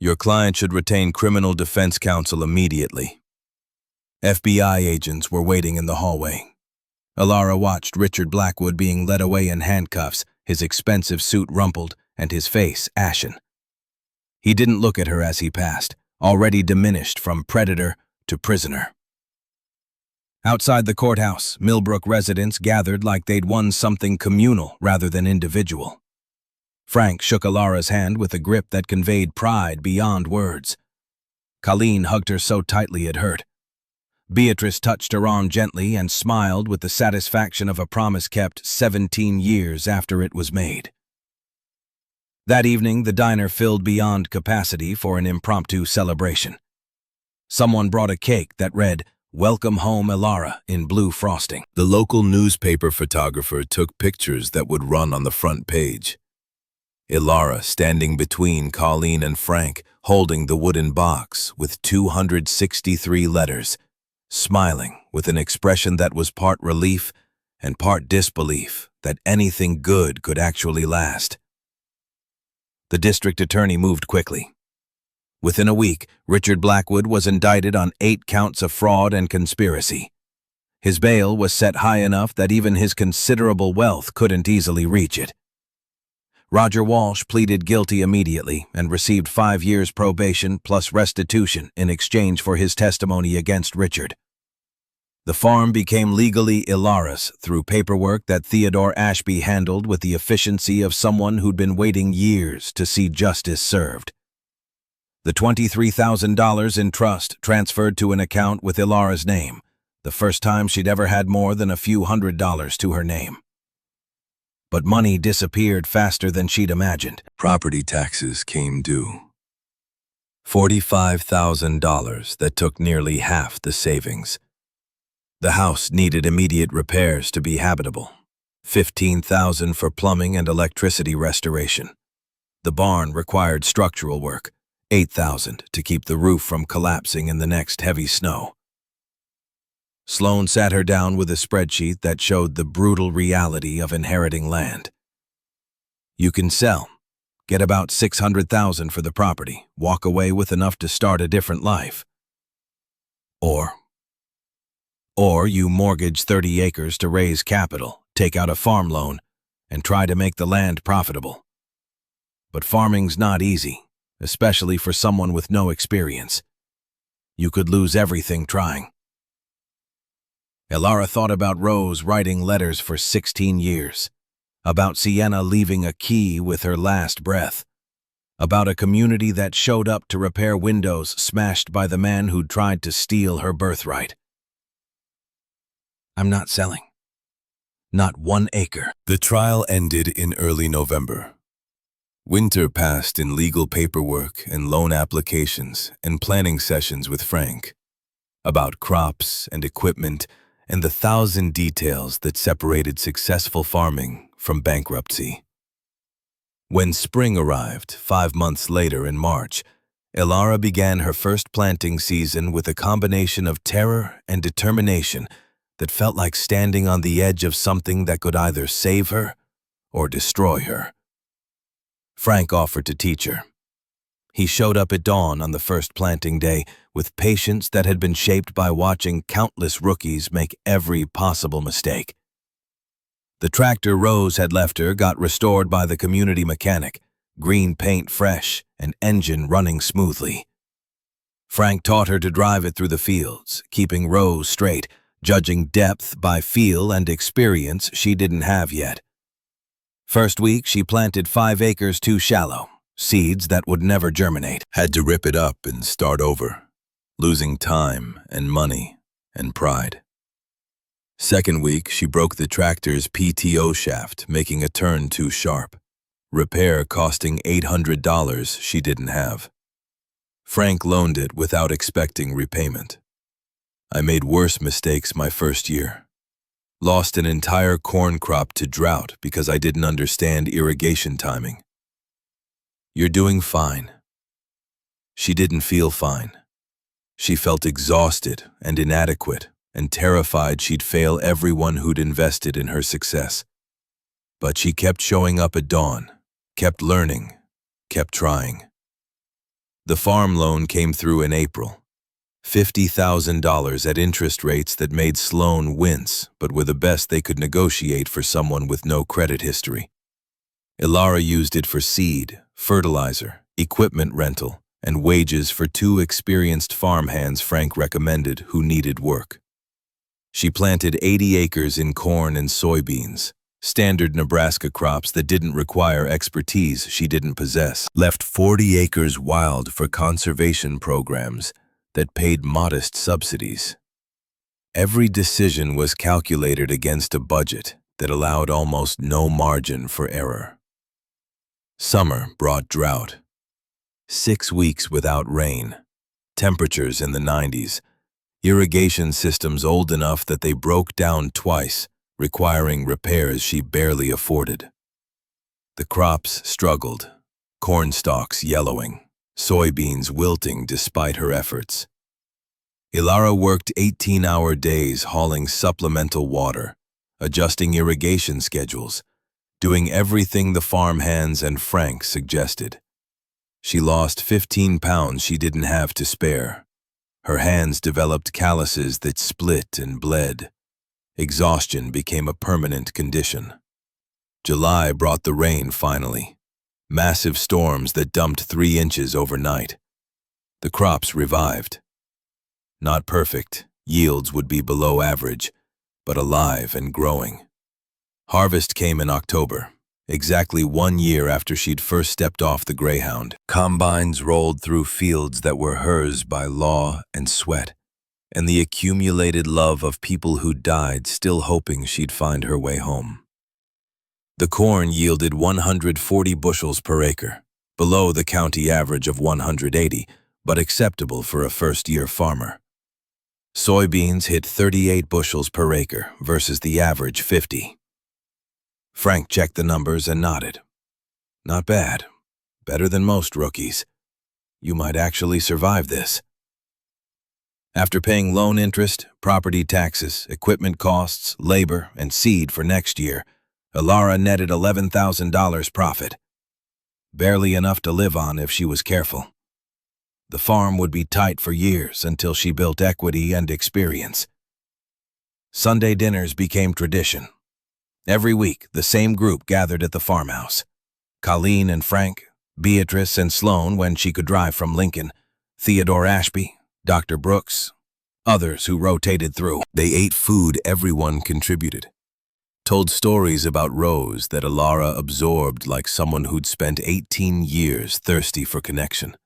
Your client should retain criminal defense counsel immediately. FBI agents were waiting in the hallway. Alara watched Richard Blackwood being led away in handcuffs, his expensive suit rumpled and his face ashen. He didn't look at her as he passed, already diminished from predator to prisoner. Outside the courthouse, Millbrook residents gathered like they'd won something communal rather than individual. Frank shook Alara's hand with a grip that conveyed pride beyond words. Colleen hugged her so tightly it hurt. Beatrice touched her arm gently and smiled with the satisfaction of a promise kept 17 years after it was made. That evening, the diner filled beyond capacity for an impromptu celebration. Someone brought a cake that read, "Welcome home, Elara," in blue frosting. The local newspaper photographer took pictures that would run on the front page. Elara standing between Colleen and Frank, holding the wooden box with 263 letters, smiling with an expression that was part relief and part disbelief that anything good could actually last. The district attorney moved quickly. Within a week, Richard Blackwood was indicted on 8 counts of fraud and conspiracy. His bail was set high enough that even his considerable wealth couldn't easily reach it. Roger Walsh pleaded guilty immediately and received 5 years probation plus restitution in exchange for his testimony against Richard. The farm became legally Elara's through paperwork that Theodore Ashby handled with the efficiency of someone who'd been waiting years to see justice served. The $23,000 in trust transferred to an account with Elara's name, the first time she'd ever had more than a few $100s to her name. But money disappeared faster than she'd imagined. Property taxes came due. $45,000 that took nearly half the savings. The house needed immediate repairs to be habitable. $15,000 for plumbing and electricity restoration. The barn required structural work. $8,000 to keep the roof from collapsing in the next heavy snow. Sloan sat her down with a spreadsheet that showed the brutal reality of inheriting land. You can sell, get about $600,000 for the property, walk away with enough to start a different life. Or you mortgage 30 acres to raise capital, take out a farm loan, and try to make the land profitable. But farming's not easy, especially for someone with no experience. You could lose everything trying. Elara thought about Rose writing letters for 16 years, about Sienna leaving a key with her last breath, about a community that showed up to repair windows smashed by the man who'd tried to steal her birthright. I'm not selling. Not 1 acre. The trial ended in early November. Winter passed in legal paperwork and loan applications and planning sessions with Frank, about crops and equipment and the 1,000 details that separated successful farming from bankruptcy. When spring arrived, 5 months later in March, Elara began her first planting season with a combination of terror and determination that felt like standing on the edge of something that could either save her or destroy her. Frank offered to teach her. He showed up at dawn on the first planting day with patience that had been shaped by watching countless rookies make every possible mistake. The tractor Rose had left her got restored by the community mechanic, green paint fresh and engine running smoothly. Frank taught her to drive it through the fields, keeping Rose straight, judging depth by feel and experience she didn't have yet. First week, she planted 5 acres too shallow, seeds that would never germinate. Had to rip it up and start over, losing time and money and pride. Second week, she broke the tractor's PTO shaft, making a turn too sharp. Repair costing $800 she didn't have. Frank loaned it without expecting repayment. I made worse mistakes my first year. Lost an entire corn crop to drought because I didn't understand irrigation timing. You're doing fine. She didn't feel fine. She felt exhausted and inadequate and terrified she'd fail everyone who'd invested in her success. But she kept showing up at dawn, kept learning, kept trying. The farm loan came through in April. $50,000 at interest rates that made Sloan wince, but were the best they could negotiate for someone with no credit history. Elara used it for seed, fertilizer, equipment rental, and wages for 2 experienced farmhands Frank recommended who needed work. She planted 80 acres in corn and soybeans, standard Nebraska crops that didn't require expertise she didn't possess. Left 40 acres wild for conservation programs that paid modest subsidies. Every decision was calculated against a budget that allowed almost no margin for error. Summer brought drought. 6 weeks without rain. Temperatures in the 90s. Irrigation systems old enough that they broke down twice, requiring repairs she barely afforded. The crops struggled, corn stalks yellowing, soybeans wilting despite her efforts. Ilara worked 18-hour days hauling supplemental water, adjusting irrigation schedules, doing everything the farmhands and Frank suggested. She lost 15 pounds she didn't have to spare. Her hands developed calluses that split and bled. Exhaustion became a permanent condition. July brought the rain finally. Massive storms that dumped 3 inches overnight. The crops revived. Not perfect, yields would be below average, but alive and growing. Harvest came in October, exactly 1 year after she'd first stepped off the Greyhound. Combines rolled through fields that were hers by law and sweat, and the accumulated love of people who died still hoping she'd find her way home. The corn yielded 140 bushels per acre, below the county average of 180, but acceptable for a first-year farmer. Soybeans hit 38 bushels per acre versus the average 50. Frank checked the numbers and nodded. Not bad. Better than most rookies. You might actually survive this. After paying loan interest, property taxes, equipment costs, labor, and seed for next year, Ilara netted $11,000 profit. Barely enough to live on if she was careful. The farm would be tight for years until she built equity and experience. Sunday dinners became tradition. Every week, the same group gathered at the farmhouse. Colleen and Frank, Beatrice and Sloan when she could drive from Lincoln, Theodore Ashby, Dr. Brooks, others who rotated through. They ate food everyone contributed. Told stories about Rose that Ilara absorbed like someone who'd spent 18 years thirsty for connection.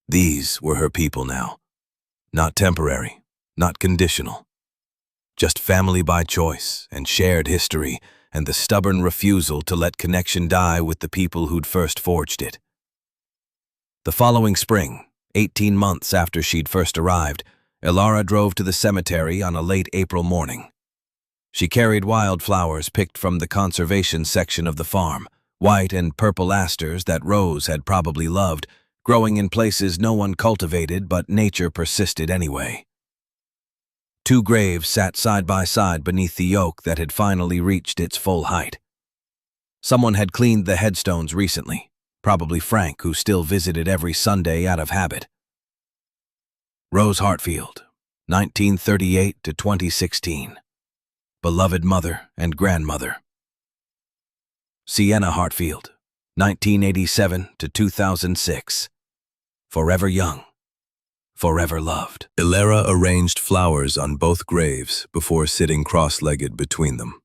These were her people now. Not temporary, not conditional. Just family by choice and shared history and the stubborn refusal to let connection die with the people who'd first forged it. The following spring, 18 months after she'd first arrived, Ilara drove to the cemetery on a late April morning. She carried wildflowers picked from the conservation section of the farm, white and purple asters that Rose had probably loved, growing in places no one cultivated but nature persisted anyway. 2 graves sat side by side beneath the oak that had finally reached its full height. Someone had cleaned the headstones recently, probably Frank, who still visited every Sunday out of habit. Rose Hartfield, 1938 to 2016. Beloved mother and grandmother. Sienna Hartfield, 1987 to 2006. Forever young, forever loved. Ilara arranged flowers on both graves before sitting cross-legged between them.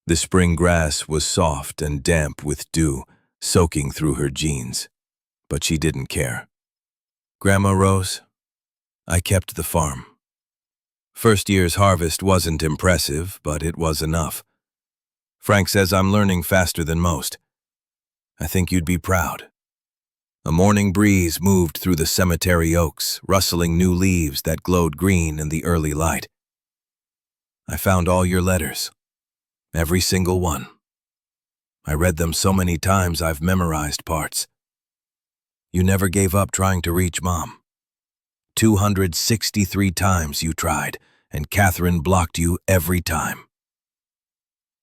The spring grass was soft and damp with dew, soaking through her jeans, but she didn't care. Grandma Rose, I kept the farm. First year's harvest wasn't impressive, but it was enough. Frank says I'm learning faster than most. I think you'd be proud. A morning breeze moved through the cemetery oaks, rustling new leaves that glowed green in the early light. I found all your letters. Every single one. I read them so many times I've memorized parts. You never gave up trying to reach Mom. 263 times you tried, and Catherine blocked you every time.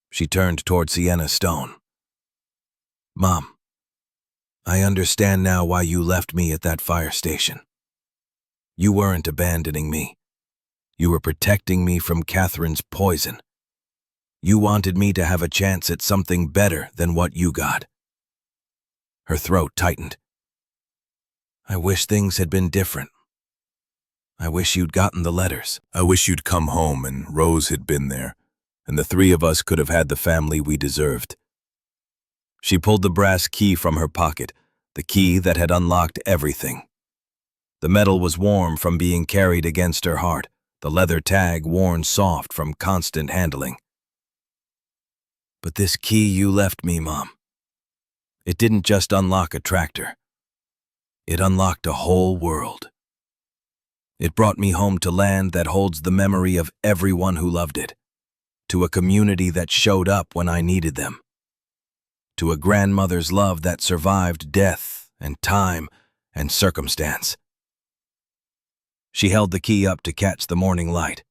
She turned toward Sienna Stone. Mom, I understand now why you left me at that fire station. You weren't abandoning me. You were protecting me from Catherine's poison. You wanted me to have a chance at something better than what you got. Her throat tightened. I wish things had been different. I wish you'd gotten the letters. I wish you'd come home and Rose had been there, and the 3 of us could have had the family we deserved. She pulled the brass key from her pocket, the key that had unlocked everything. The metal was warm from being carried against her heart, the leather tag worn soft from constant handling. But this key you left me, Mom. It didn't just unlock a tractor. It unlocked a whole world. It brought me home to land that holds the memory of everyone who loved it, to a community that showed up when I needed them, to a grandmother's love that survived death and time and circumstance. She held the key up to catch the morning light.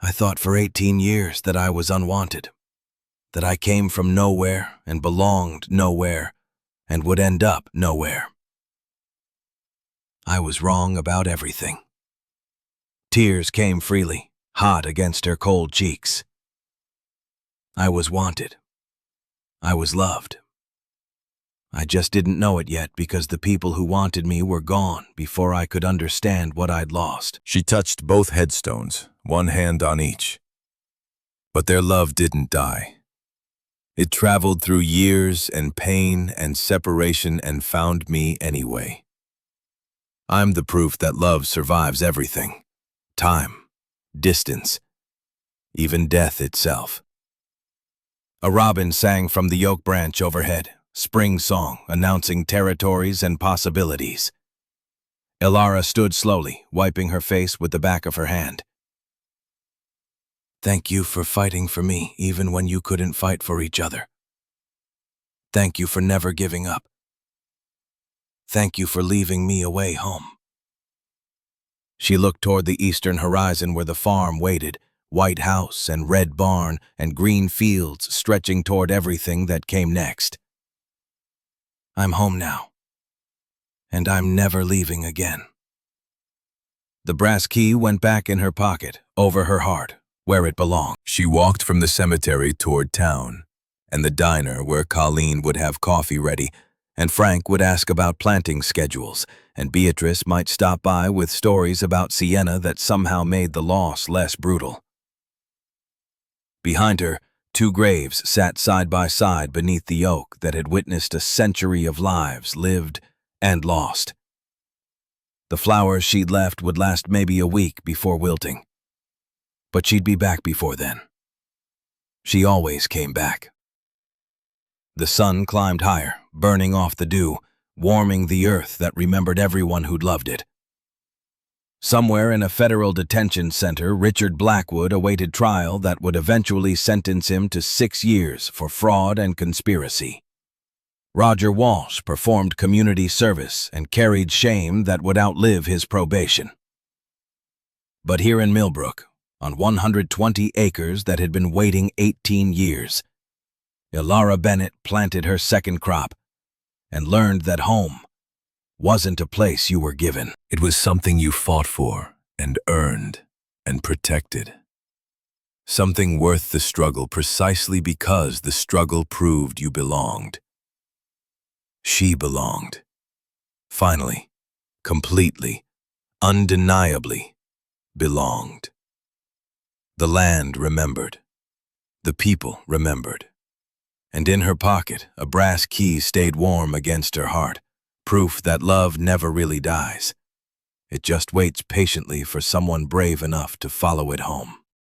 I thought for 18 years that I was unwanted, that I came from nowhere and belonged nowhere and would end up nowhere. I was wrong about everything. Tears came freely, hot against her cold cheeks. I was wanted. I was loved. I just didn't know it yet because the people who wanted me were gone before I could understand what I'd lost. She touched both headstones, one hand on each. But their love didn't die. It traveled through years and pain and separation and found me anyway. I'm the proof that love survives everything. Time, distance, even death itself. A robin sang from the oak branch overhead, spring song announcing territories and possibilities. Elara stood slowly, wiping her face with the back of her hand. Thank you for fighting for me even when you couldn't fight for each other. Thank you for never giving up. Thank you for leaving me away home. She looked toward the eastern horizon where the farm waited, white house and red barn and green fields stretching toward everything that came next. I'm home now, and I'm never leaving again. The brass key went back in her pocket, over her heart, where it belonged. She walked from the cemetery toward town, and the diner where Colleen would have coffee ready, and Frank would ask about planting schedules, and Beatrice might stop by with stories about Sienna that somehow made the loss less brutal. Behind her, 2 graves sat side by side beneath the oak that had witnessed a century of lives lived and lost. The flowers she'd left would last maybe a week before wilting. But she'd be back before then. She always came back. The sun climbed higher, burning off the dew, warming the earth that remembered everyone who'd loved it. Somewhere in a federal detention center, Richard Blackwood awaited trial that would eventually sentence him to 6 years for fraud and conspiracy. Roger Walsh performed community service and carried shame that would outlive his probation. But here in Millbrook, on 120 acres that had been waiting 18 years, Elara Bennett planted her second crop and learned that home wasn't a place you were given. It was something you fought for and earned and protected. Something worth the struggle precisely because the struggle proved you belonged. She belonged. Finally, completely, undeniably belonged. The land remembered. The people remembered. And in her pocket, a brass key stayed warm against her heart, proof that love never really dies. It just waits patiently for someone brave enough to follow it home.